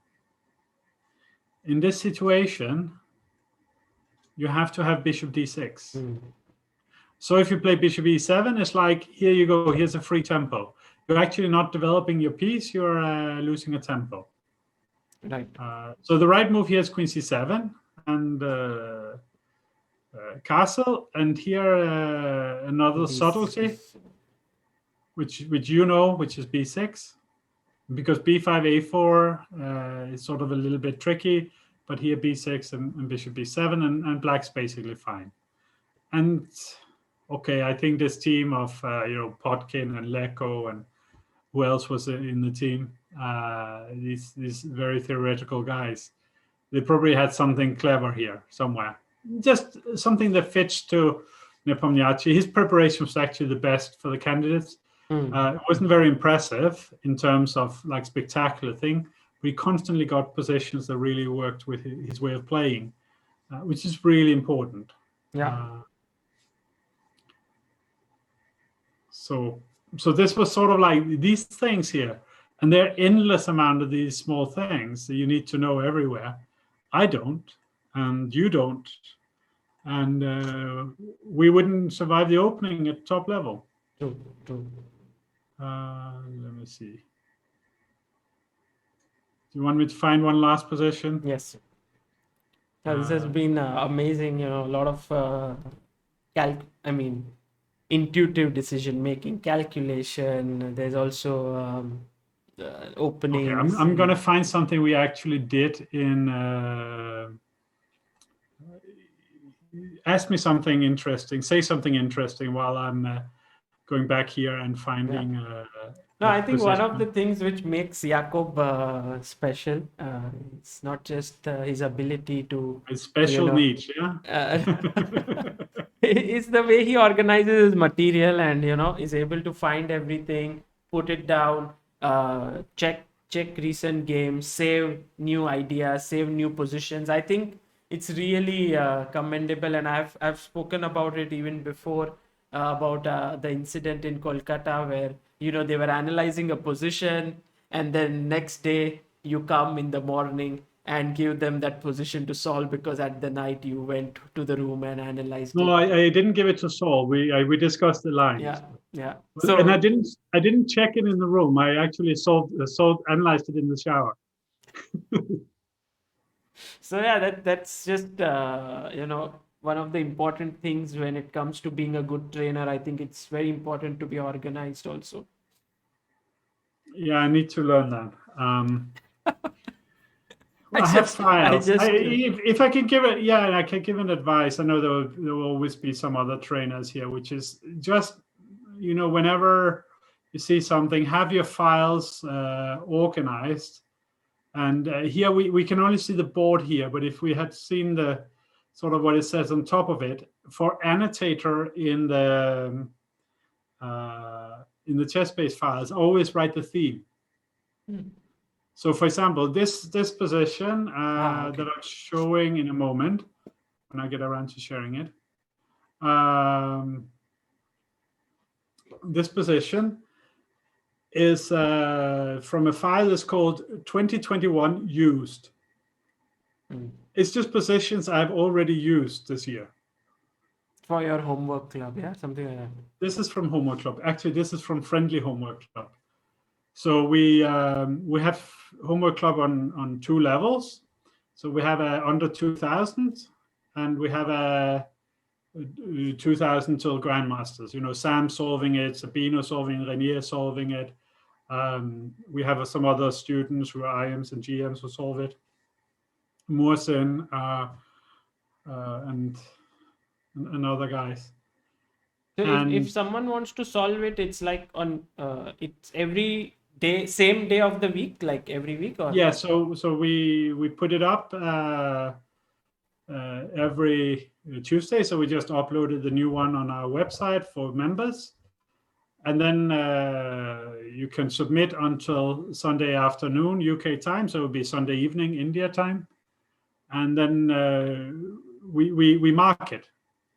In this situation, you have to have bishop d6. So if you play bishop e7, it's like, here you go, here's a free tempo. You're actually not developing your piece, you're losing a tempo. Right. So the right move here is queen c7 and castle, and here another subtlety, which you know, which is b6, because b5 a4 is sort of a little bit tricky, but here b6 and bishop b7, and black's basically fine. And okay, I think this team of Potkin and Leko and who else was in the team, these very theoretical guys, they probably had something clever here somewhere, just something that fits to Nepomniachtchi. His preparation was actually the best for the candidates. It wasn't very impressive in terms of like spectacular thing, but he constantly got positions that really worked with his way of playing, which is really important. So this was sort of like these things here, and there are endless amount of these small things that you need to know everywhere. I don't, and you don't, and we wouldn't survive the opening at top level. True. Let me see. Do you want me to find one last position? Yes. This has been amazing. A lot of intuitive decision making, calculation. There's also openings. Okay, I'm gonna find something we actually did in. Ask me something interesting. Say something interesting while I'm going back here and finding. No, I think one of the things which makes Jakob special, it's not just his ability to. His special needs, yeah. It's the way he organizes his material, and is able to find everything, put it down, check recent games, save new ideas, save new positions. I think it's really commendable, and I've spoken about it even before about the incident in Kolkata where they were analyzing a position, and then next day you come in the morning and give them that position to solve because at the night you went to the room and analyzed it. I didn't give it to Saul. We discussed the lines. Yeah. So, and I didn't check it in the room. I actually analyzed it in the shower. So that's just one of the important things when it comes to being a good trainer. I think it's very important to be organized also. Yeah, I need to learn that. I have files. If I can give it, I can give an advice. I know there will always be some other trainers here, which is just, whenever you see something, have your files organized. And here we can only see the board here, but if we had seen the sort of what it says on top of it, for annotator in the chess-based files, always write the theme. So, for example, this position that I'm showing in a moment, when I get around to sharing it, this position is from a file that's called 2021 used. It's just positions I've already used this year. For your homework club, something like that. This is from homework club. Actually, this is from friendly homework club. So we have homework club on two levels. So we have a under 2000, and we have a 2000 till grandmasters. Sam solving it, Sabino solving it, Renier solving it. We have some other students who are IMs and GMs who solve it. Morsin and other guys. So And if someone wants to solve it, it's like on it's every day, same day of the week, like every week, or yeah, so we put it up every Tuesday. So we just uploaded the new one on our website for members, and then you can submit until Sunday afternoon UK time. So it will be Sunday evening India time, and then we mark it.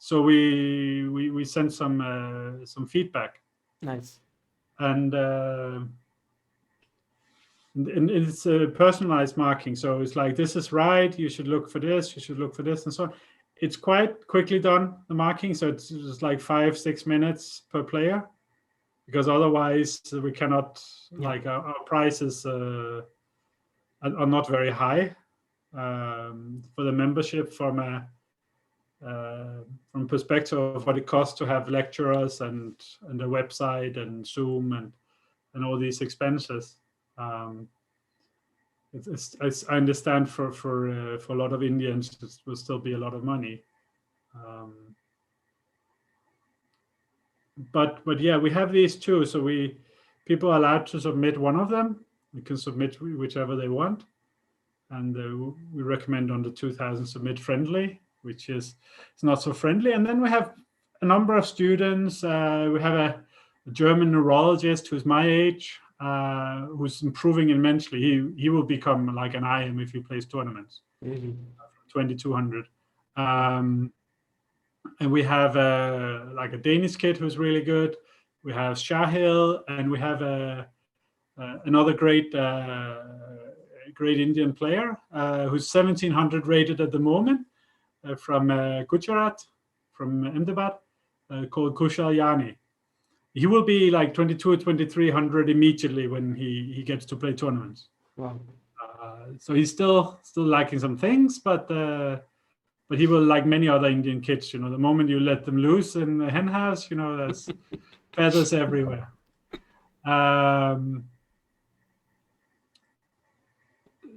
So we send some feedback, nice. and it's a personalized marking. So it's like, this is right, you should look for this, you should look for this, and so on. It's quite quickly done, the marking. So it's just like 5-6 minutes per player, because otherwise we cannot, like our prices are not very high for the membership from perspective of what it costs to have lecturers and a website and Zoom and all these expenses. I understand for a lot of Indians, it will still be a lot of money. But yeah, we have these two. So people are allowed to submit one of them. We can submit whichever they want, and we recommend on the 2000 submit friendly, which is it's not so friendly. And then we have a number of students. We have a German neurologist who's my age, who's improving immensely. He will become like an IM if he plays tournaments. 2200. And we have like a Danish kid who's really good. We have Shah, and we have another great Indian player who's 1700 rated at the moment from Gujarat, from Ahmedabad, called Kushal. He will be like 22 or 2300 immediately when he gets to play tournaments. Wow. So he's still lacking some things, but he will, like many other Indian kids, the moment you let them loose in the hen house, there's feathers everywhere.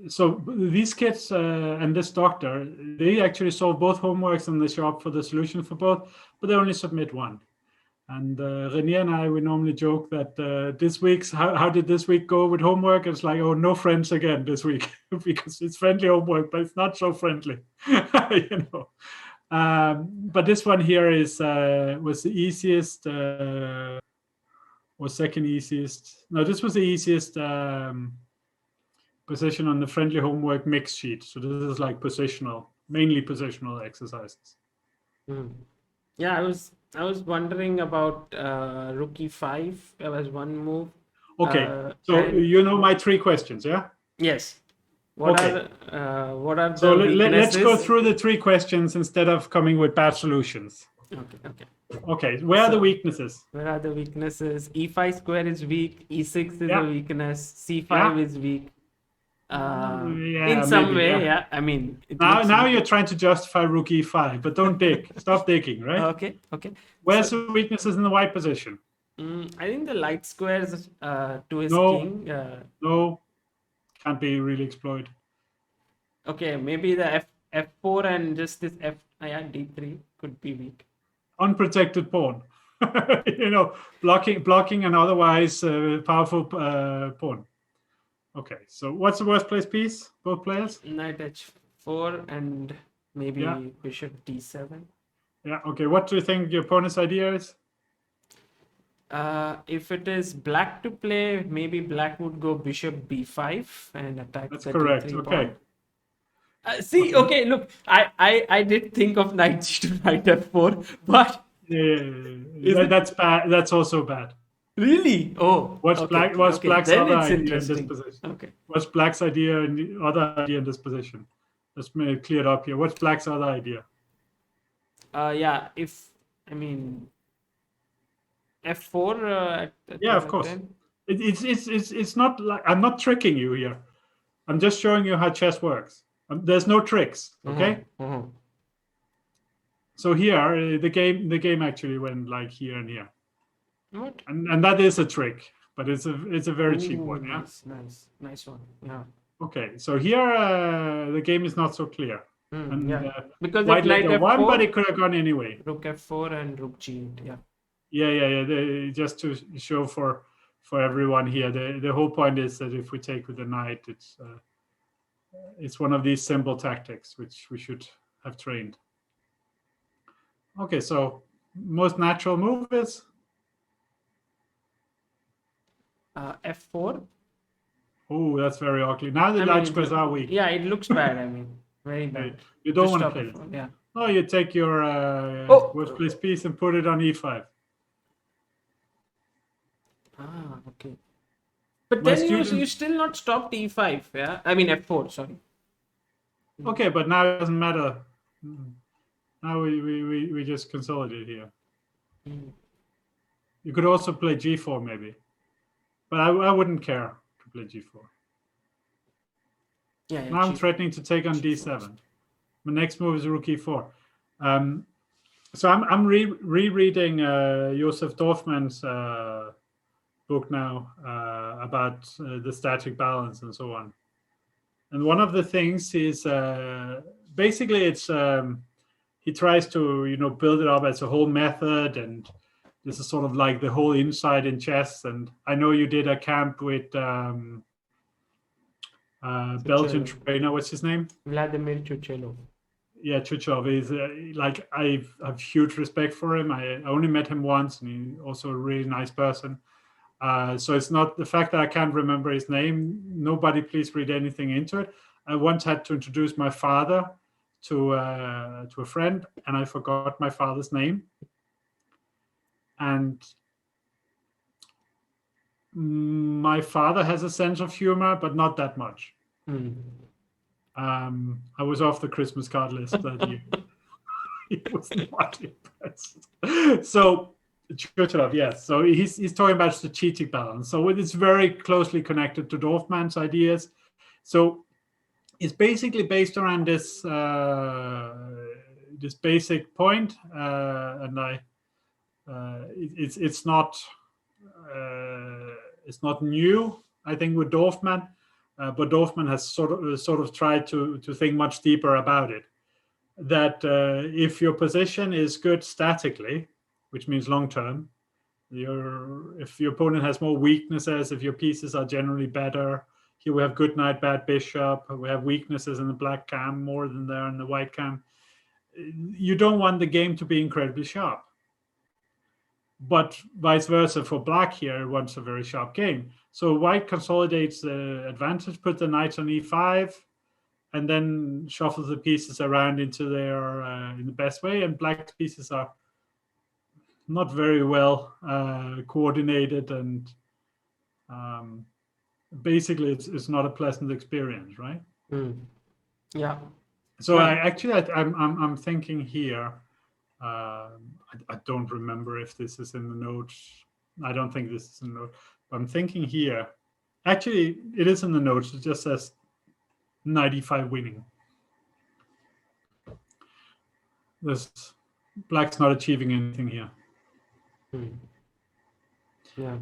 So these kids and this doctor, they actually solve both homeworks and they show up for the solution for both, but they only submit one. And Renier and I, we normally joke that this week's, how did this week go with homework? It's like, oh, no friends again this week, because it's friendly homework, but it's not so friendly, But this one here was the easiest, or second easiest. No, this was the easiest position on the friendly homework mix sheet. So this is like mainly positional exercises. Yeah, I was wondering about rook e5 as one move. Okay, so you know my 3 questions, yeah? Yes. What are so the weaknesses? let's go through the 3 questions instead of coming with bad solutions. Okay. Where are the weaknesses? Where are the weaknesses? E5 square is weak. E6 is a weakness. C5 is weak. In some way, yeah. I mean, now you're trying to justify rook e5, but don't dig. Stop digging, right? Okay. Where's the weaknesses in the white position? I think the light squares to his king. No, can't be really exploited. Okay, maybe the f4 and just this d3 could be weak. Unprotected pawn. blocking an otherwise powerful pawn. Okay, so what's the worst place piece? Both players? Knight h4 and maybe bishop d7. Yeah, okay. What do you think your opponent's idea is? If it is black to play, maybe black would go bishop b5 and attack. That's correct. D3 okay. Pawn. Okay, look, I did think of knight g2, knight f4, but that's bad. That's also bad. Really? Oh. What's black's other idea in this position? Okay. What's black's idea and the other idea in this position? Let's clear it up here. What's black's other idea? F4. Of course. It's not like I'm not tricking you here. I'm just showing you how chess works. There's no tricks. Okay. So here the game actually went like here and here. What? And that is a trick, but it's a very cheap one. Yeah. Nice one. Yeah. Okay, so here the game is not so clear. Because white knight f4, won, but it could have gone anyway. Rook f4 and rook g8. Yeah. Yeah. Just to show for everyone here, the whole point is that if we take with the knight, it's one of these simple tactics which we should have trained. Okay, so most natural move is F4. oh, that's very ugly. Now the light squares are weak. Yeah, it looks bad. I mean, very bad. You don't want to play it. Yeah. No, you take your worst place piece and put it on e5. Okay. But then you still not stopped e5, yeah? I mean f4, sorry. Okay, but now it doesn't matter. Now we just consolidate here. You could also play g4 maybe. But I wouldn't care to play g4. Yeah, now I'm threatening to take on d7. My next move is rook e4. So I'm rereading Josef Dorfman's book now about the static balance and so on. And one of the things is basically it's he tries to build it up as a whole method, and this is sort of like the whole insight in chess. And I know you did a camp with Belgian trainer. What's his name? Vladimir Chuchelov. Yeah, Chuchelov is like I have huge respect for him. I only met him once, and he's also a really nice person. So it's not the fact that I can't remember his name. Nobody please read anything into it. I once had to introduce my father to a friend, and I forgot my father's name. And my father has a sense of humor, but not that much. I was off the Christmas card list that year. He was not impressed. So Chuchelov, yes. So he's talking about strategic balance. So it's very closely connected to Dorfman's ideas. So it's basically based around this this basic point, and it's not new, I think, with Dorfman, but Dorfman has sort of tried to think much deeper about it. That if your position is good statically, which means long term, if your opponent has more weaknesses, if your pieces are generally better, here we have good knight, bad bishop, we have weaknesses in the black cam more than there in the white cam. You don't want the game to be incredibly sharp. But vice versa for black here, it wants a very sharp game. So white consolidates the advantage, put the knight on e5, and then shuffles the pieces around into their in the best way. And black pieces are not very well coordinated, and basically it's not a pleasant experience, right? Yeah. So I'm thinking here. I don't remember if this is in the notes. I don't think this is in the notes. But I'm thinking here. Actually, it is in the notes. It just says 95 winning. Black's not achieving anything here. Yeah.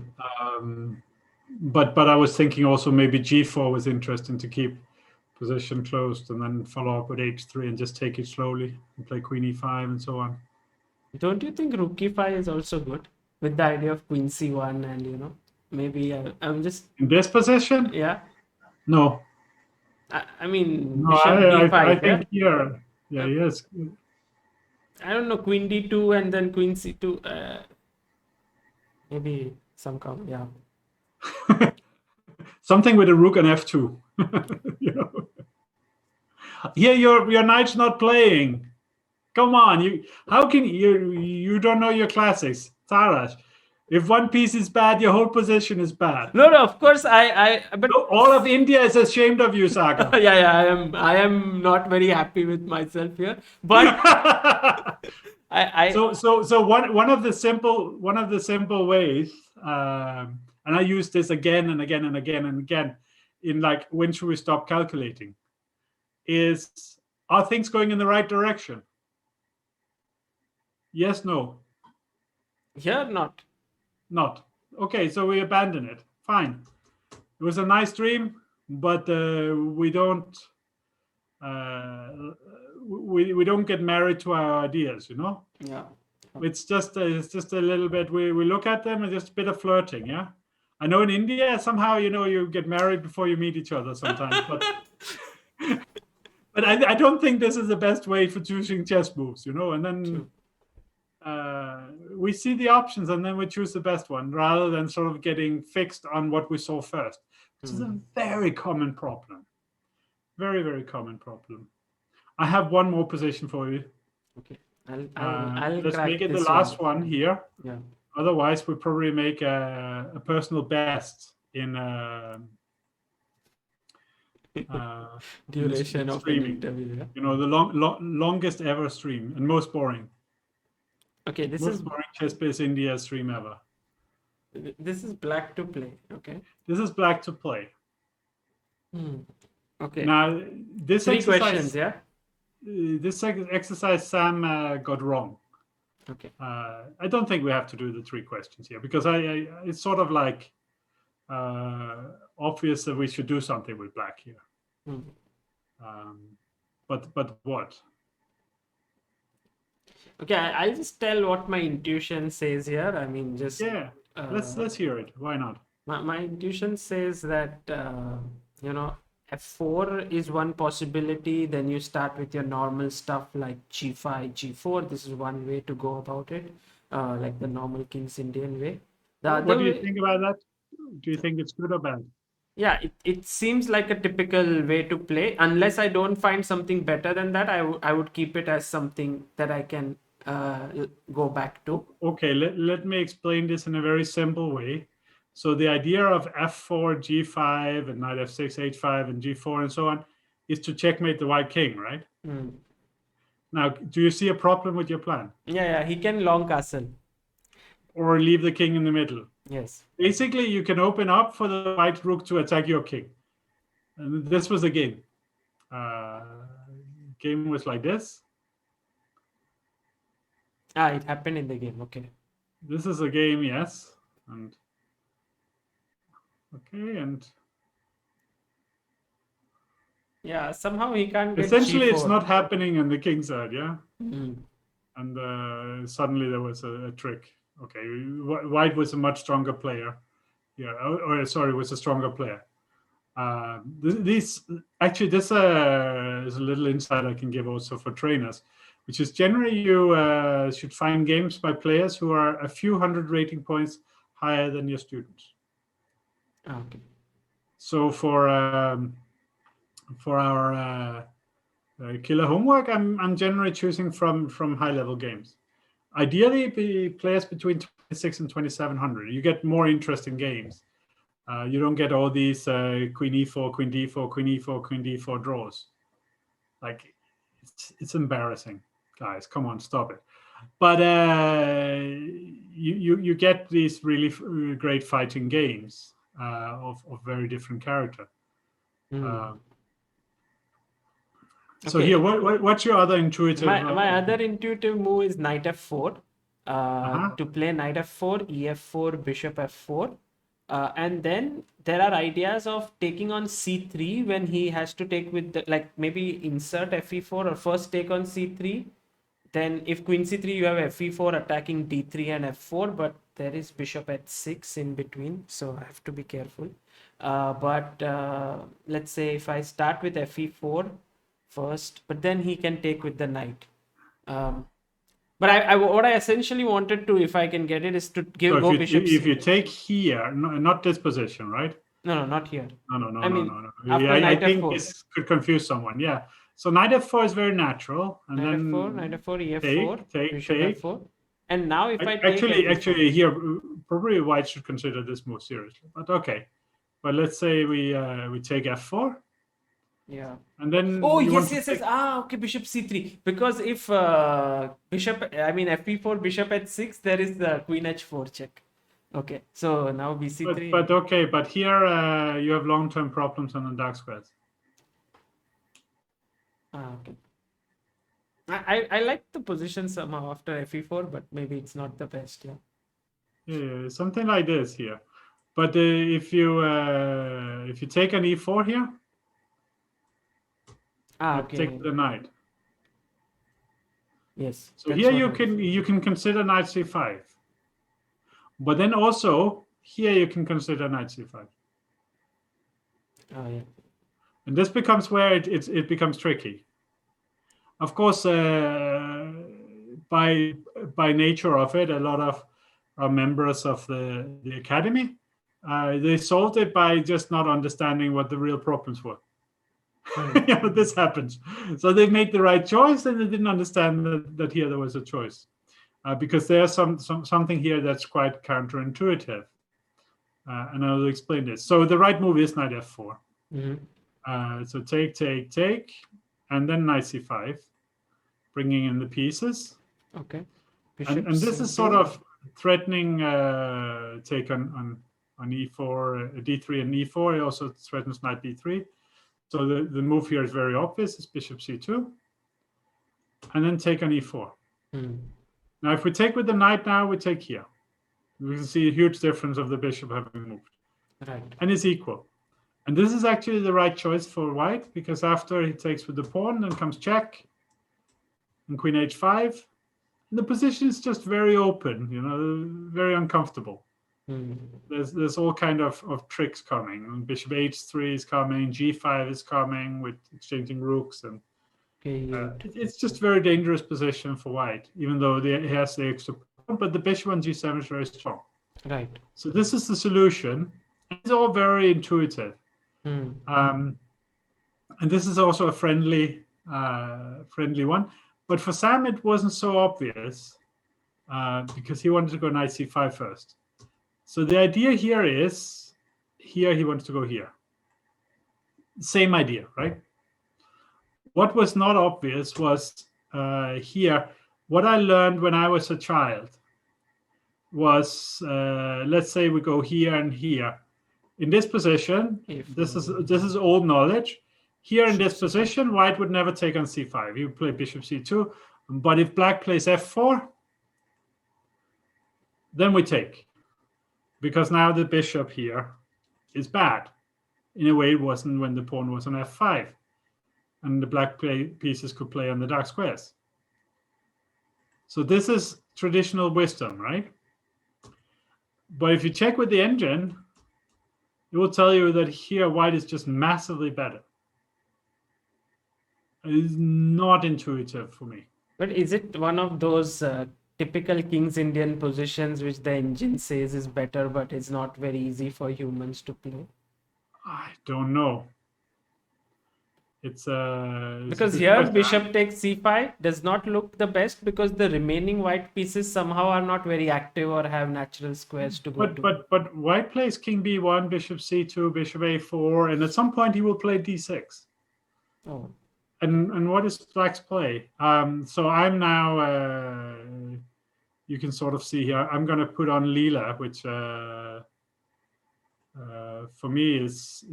But I was thinking also maybe g4 was interesting to keep position closed and then follow up with h3 and just take it slowly and play queen e5 and so on. Don't you think rook e5 is also good with the idea of queen c1 and maybe I'm just in this position? Yeah. No. I mean, no, I think here. Yeah, yes. I don't know, queen d2 and then queen c2. Maybe some count, yeah. Something with a rook and f2. Here your knight's not playing. Come on, how can you don't know your classics, Taras? If one piece is bad, your whole position is bad. No, of course but all of India is ashamed of you, Sagar. yeah, I am not very happy with myself here, but So one of the simple ways, and I use this again and again and again and again, in like when should we stop calculating? Are things going in the right direction? Yes, no. Here, not. Not. Okay, so we abandon it. Fine. It was a nice dream, but we don't we don't get married to our ideas, Yeah. It's just a little bit. We look at them and just a bit of flirting. Yeah, I know in India somehow you get married before you meet each other sometimes, but but I don't think this is the best way for choosing chess moves. And then we see the options and then we choose the best one rather than sort of getting fixed on what we saw first, which is a very common problem. Very, very common problem. I have one more position for you. Okay. I'll let's crack make it the this last one here. Yeah. Otherwise, we probably make a personal best in duration of an streaming. interview. Yeah? The longest ever stream and most boring. Okay, this most is boring ChessBase India stream ever. This is black to play. Okay. This is black to play. Okay. Now, this three exercise, questions. Yeah. This exercise Sam got wrong. Okay. I don't think we have to do the 3 questions here because it's sort of like obvious that we should do something with black here. But what? Okay, I'll just tell what my intuition says here. I mean, just let's hear it. Why not? My intuition says that f4 is one possibility. Then you start with your normal stuff like g5, g4. This is one way to go about it, like the normal King's Indian way. What do you think about that? Do you think it's good or bad? Yeah, it seems like a typical way to play. Unless I don't find something better than that, I would keep it as something that I can go back to. Okay, let me explain this in a very simple way. So the idea of f4, g5, and knight f6, h5, and g4, and so on, is to checkmate the white king, right? Now, do you see a problem with your plan? Yeah, he can long castle. Or leave the king in the middle. Yes. Basically, you can open up for the white rook to attack your king. And this was the game. Game was like this. It happened in the game. Okay. This is a game, yes. And yeah, somehow he can't get essentially g4. It's not happening on the king side, yeah. And suddenly there was a trick. Okay, white was a much stronger player. Yeah, was a stronger player. This is a little insight I can give also for trainers, which is generally you should find games by players who are a few hundred rating points higher than your students. Okay. So for our killer homework, I'm generally choosing from high level games. Ideally, players between 26 and 2700. You get more interesting games. You don't get all these queen e4, queen d4, queen e4, queen d4 draws. Like it's embarrassing, guys. Come on, stop it. But you get these really great fighting games of very different character. So here, what's your other intuitive? My other intuitive move is knight f4. To play knight f4, ef4, bishop f4. And then there are ideas of taking on c3 when he has to take with maybe insert fe4 or first take on c3. Then if queen c3, you have fe4 attacking d3 and f4, but there is bishop h6 in between, so I have to be careful. But let's say if I start with fe4 first, but then he can take with the knight. But what I essentially wanted to, if I can get it, is to go bishop. If you take here, not this position, right? No, not here. No. I think this could confuse someone. Yeah. So knight f4 is very natural, and knight f4, e4, bishop f4. And now if I take actually here, probably white should consider this more seriously. But okay. But let's say we take f4. Yeah. And then yes. Okay, bishop c3. Because if fe4, bishop h6, there is the queen h4 check. Okay, so now bc3. But here you have long-term problems on the dark squares. Okay. I like the position somehow after fe4, but maybe it's not the best. Yeah, something like this here. But if you take an e4 here, okay. take the knight. Yes. So here you can consider knight c5. But then also here you can consider knight c5. Oh, yeah. And this becomes where it becomes tricky. Of course, by nature of it, a lot of members of the academy, they solved it by just not understanding what the real problems were. This happens. So they made the right choice, and they didn't understand that here there was a choice, because there's something here that's quite counterintuitive, and I'll explain this. So the right move is knight f4. So take, and then knight c5, bringing in the pieces. Okay. And this is sort of threatening take on e4, d3 and e4. It also threatens knight b3. So the move here is very obvious. It's bishop c2. And then take on e4. Now, if we take with the knight now, we take here. We can see a huge difference of the bishop having moved. Right. And it's equal. And this is actually the right choice for white, because after he takes with the pawn, then comes check, and queen h5. And the position is just very open, very uncomfortable. There's all kind of tricks coming. And bishop h3 is coming, g5 is coming with exchanging rooks, and it's just very dangerous position for white, even though he has the extra pawn, but the bishop on g7 is very strong. Right. So this is the solution. It's all very intuitive. And this is also a friendly one. But for Sam, it wasn't so obvious, because he wanted to go knight c5 first. So the idea here is, here he wants to go here. Same idea, right? What was not obvious was here. What I learned when I was a child was, let's say we go here and here. In this position, this is old knowledge. Here in this position, white would never take on c5. He would play bishop c2. But if black plays f4, then we take. Because now the bishop here is bad. In a way, it wasn't when the pawn was on f5. And the black pieces could play on the dark squares. So this is traditional wisdom, right? But if you check with the engine, it will tell you that here white is just massively better. It is not intuitive for me. But is it one of those typical King's Indian positions which the engine says is better, but it's not very easy for humans to play? I don't know. It's because here bishop takes c5 does not look the best, because the remaining white pieces somehow are not very active or have natural squares to go to. But white plays king b1, bishop c2, bishop a4, and at some point he will play d6. Oh. And what is black's play? So I'm now, you can sort of see here, I'm going to put on Leela, which for me is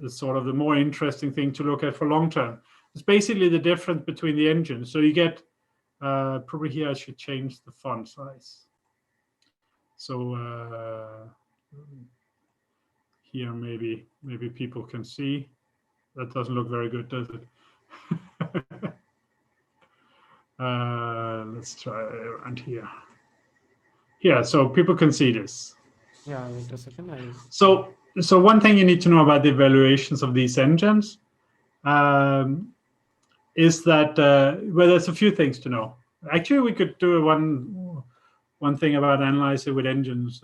sort of the more interesting thing to look at for long term. It's basically the difference between the engines. So you get, probably here I should change the font size. So here maybe people can see. That doesn't look very good, does it? Let's try around here. Yeah, so people can see this. Yeah, wait a second. So one thing you need to know about the evaluations of these engines is that, well, there's a few things to know. Actually, we could do one thing about analyzing with engines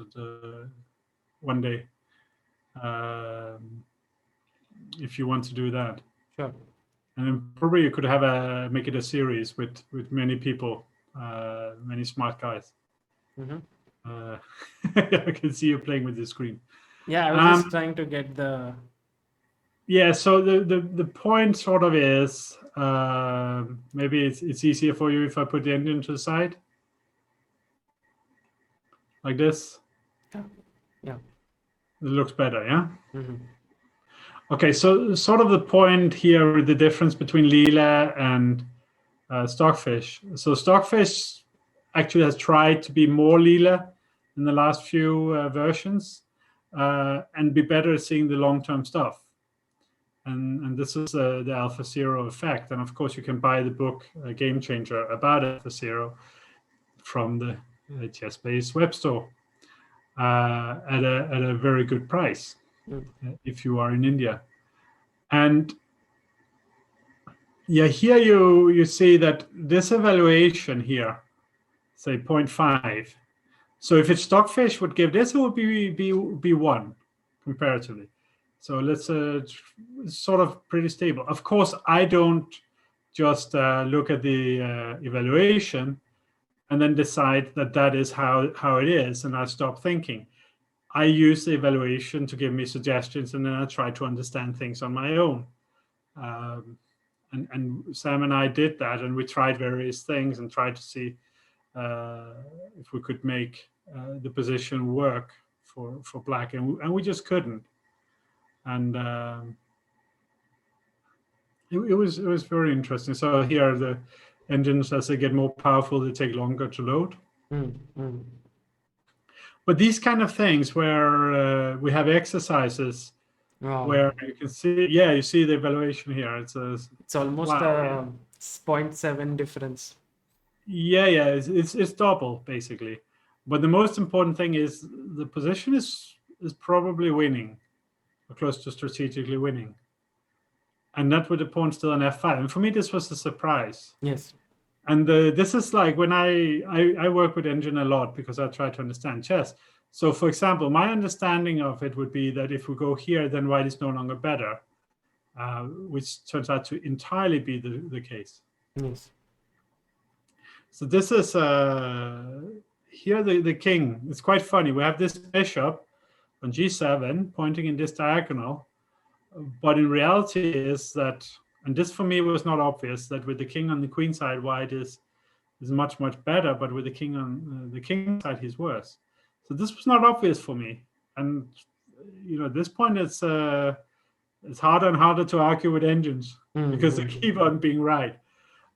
one day, if you want to do that. Sure. And then probably you could have make it a series with many people, many smart guys. I can see you playing with the screen. Yeah, I was just trying to get the. Yeah, so the point sort of is, maybe it's easier for you if I put the engine to the side, like this. Yeah. It looks better, yeah. Okay, so sort of the point here, the difference between Leela and Stockfish. So Stockfish actually has tried to be more Leela in the last few versions, and be better at seeing the long-term stuff. and this is the AlphaZero effect. And of course, you can buy the book Game Changer about AlphaZero from the chess-based web store at a very good price if you are in India. And yeah, here you see that this evaluation here, say 0.5. So if it's Stockfish would give this, it would be 1 comparatively. So let's sort of pretty stable. Of course, I don't just look at the evaluation and then decide that that is how it is, and I stop thinking. I use the evaluation to give me suggestions, and then I try to understand things on my own. And Sam and I did that, and we tried various things and tried to see if we could make the position work for black, and we just couldn't. And it was very interesting. So here the engines, as they get more powerful, they take longer to load. But these kind of things where we have exercises where you can see, you see the evaluation here. It's almost a 0.7 difference. It's double basically. But the most important thing is the position is probably winning, or close to strategically winning. And that with the pawn still on f5. And for me, this was a surprise. Yes. And this is like when I work with engine a lot because I try to understand chess. So for example, my understanding of it would be that if we go here, then white is no longer better, which turns out to entirely be the case. Yes. So this is here the king. It's quite funny. We have this bishop on g7 pointing in this diagonal. But in reality is that, and this for me was not obvious, that with the king on the queen side, white is much better, but with the king on the king side, he's worse. So this was not obvious for me. And at this point, it's harder and harder to argue with engines because they keep on being right.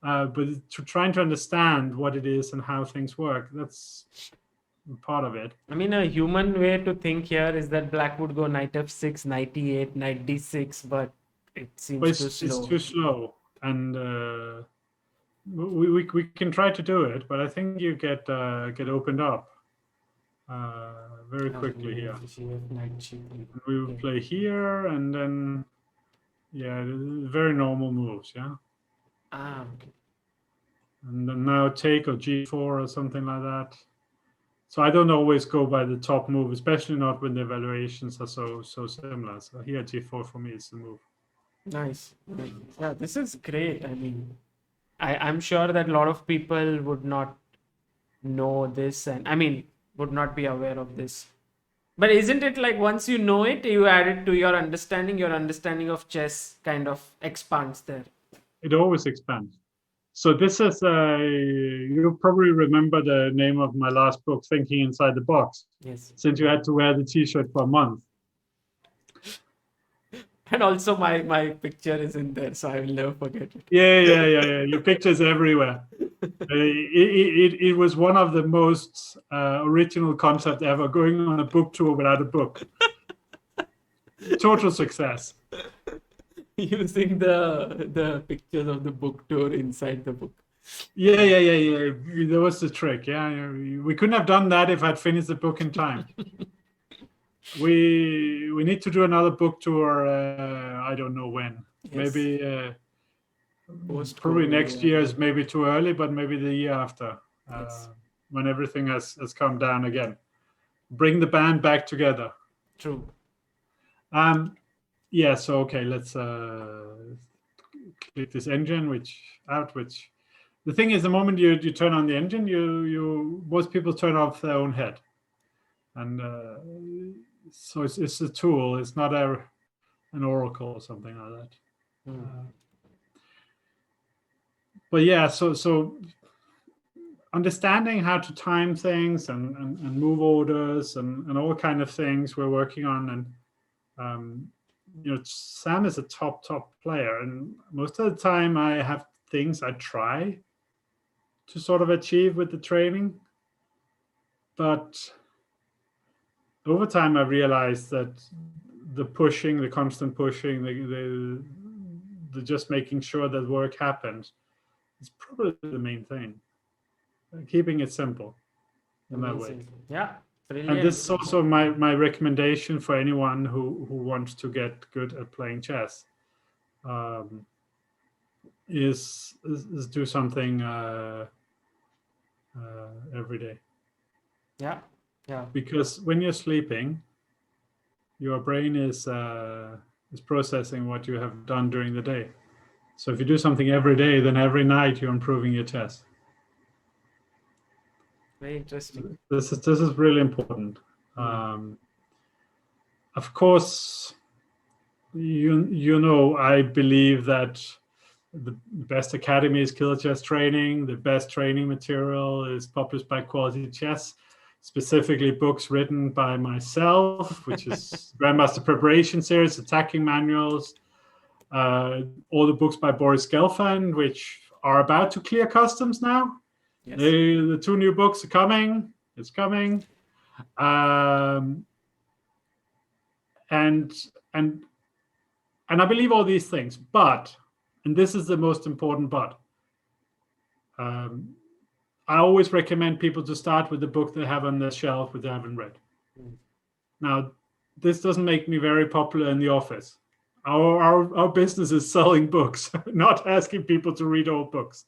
But trying to understand what it is and how things work, that's part of it. I mean, a human way to think here is that black would go knight f6, knight e8, knight d6, but it seems too slow. It's too slow, and we can try to do it, but I think you get opened up very quickly here. We will play here, and then very normal moves, yeah. Okay. And then now take or g4 or something like that. So I don't always go by the top move, especially not when the evaluations are so similar. So here g4 for me is the move. Nice. Yeah, this is great. I mean, I'm sure that a lot of people would not know this, and I mean, would not be aware of this. But isn't it like once you know it, you add it to your understanding of chess kind of expands there? It always expands. So this is, you probably remember the name of my last book, Thinking Inside the Box. Yes. Since you had to wear the t-shirt for a month. And also my picture is in there, so I will never forget it. Yeah. Your picture's everywhere. It was one of the most original concepts ever, going on a book tour without a book. Total success. Using the pictures of the book tour inside the book. Yeah. That was the trick. Yeah, we couldn't have done that if I'd finished the book in time. We need to do another book tour. I don't know when. Yes. Maybe probably next year is maybe too early, but maybe the year after, yes. When everything has come down again. Bring the band back together. True. Yeah, so okay, let's click this engine, which the thing is, the moment you turn on the engine, most people turn off their own head, and so it's a tool. It's not an oracle or something like that. But yeah, so understanding how to time things and move orders and all kind of things we're working on, and Sam is a top player, and most of the time I have things I try to sort of achieve with the training, but over time I realized that the pushing, the constant pushing, the just making sure that work happens is probably the main thing. Keeping it simple in that way. Amazing. Yeah, And brilliant. this is also my recommendation for anyone who wants to get good at playing chess. Is do something every day. Yeah, yeah. Because when you're sleeping, your brain is processing what you have done during the day. So if you do something every day, then every night you're improving your chess. Very interesting. This is really important. Of course, you know, I believe that the best academy is Killer Chess Training. The best training material is published by Quality Chess, specifically books written by myself, which is Grandmaster Preparation Series, attacking manuals, all the books by Boris Gelfand, which are about to clear customs now. Yes. The 2 new books are coming. It's coming. And I believe all these things, but, and this is the most important but, I always recommend people to start with the book they have on the shelf which they haven't read. Now, this doesn't make me very popular in the office. Our business is selling books, not asking people to read old books.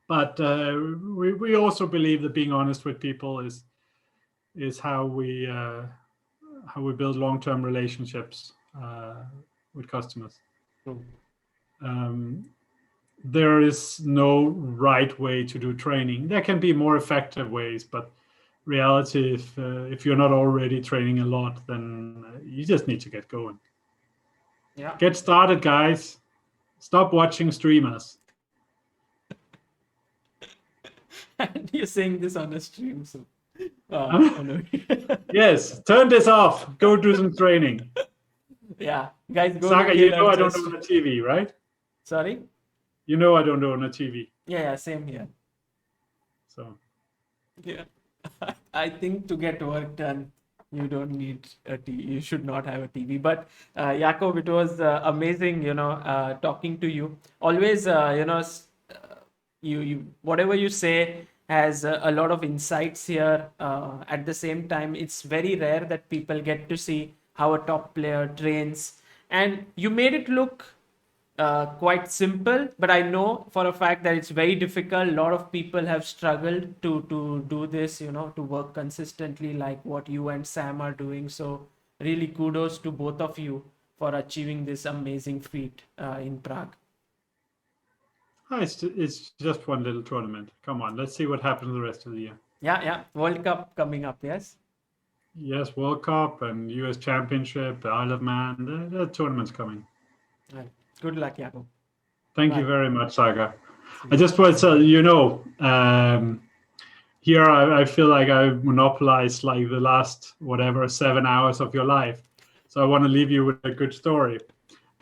But we also believe that being honest with people is how we build long-term relationships with customers. There is no right way to do training. There can be more effective ways, but reality, if you're not already training a lot, then you just need to get going. Yeah. Get started, guys. Stop watching streamers. And you're saying this on a stream, so. Yes, turn this off. Go do some training. Yeah, guys, go. Sagar, you know I don't do on a TV, right? Sorry? You know I don't do on a TV. Yeah, same here. So. Yeah, I think to get work done, you don't need a TV. You should not have a TV. But Jakob, it was amazing, talking to you. Always, you whatever you say has a lot of insights here. At the same time, it's very rare that people get to see how a top player trains, and you made it look quite simple, but I know for a fact that it's very difficult. A lot of people have struggled to do this, to work consistently like what you and Sam are doing. So really kudos to both of you for achieving this amazing feat in Prague. Oh, it's just one little tournament. Come on, let's see what happens the rest of the year. Yeah. World Cup coming up, yes? Yes, World Cup and US Championship, Isle of Man, the tournament's coming. Right. Good luck, Jakob. Thank you very much, Saga. I just want to tell here I feel like I monopolized like the last, 7 hours of your life. So I want to leave you with a good story.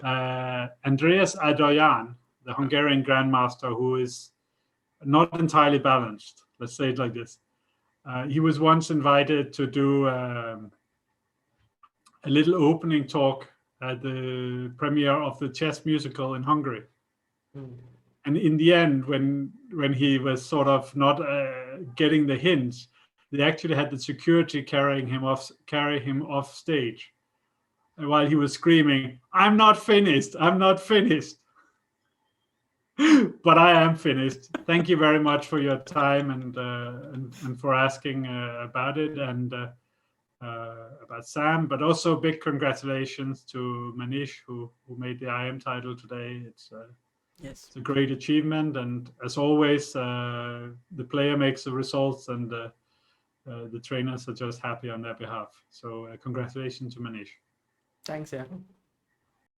Andreas Adoyan, the Hungarian grandmaster who is not entirely balanced, let's say it like this. He was once invited to do a little opening talk at the premiere of the chess musical in Hungary. And in the end, when he was sort of not getting the hints, they actually had the security carry him off stage, and while he was screaming, "I'm not finished! I'm not finished!" But I am finished. Thank you very much for your time and for asking about it and about Sam. But also big congratulations to Manish who made the IM title today. It's a great achievement, and as always, the player makes the results, and the trainers are just happy on their behalf. So congratulations to Manish. Thanks, Jakob.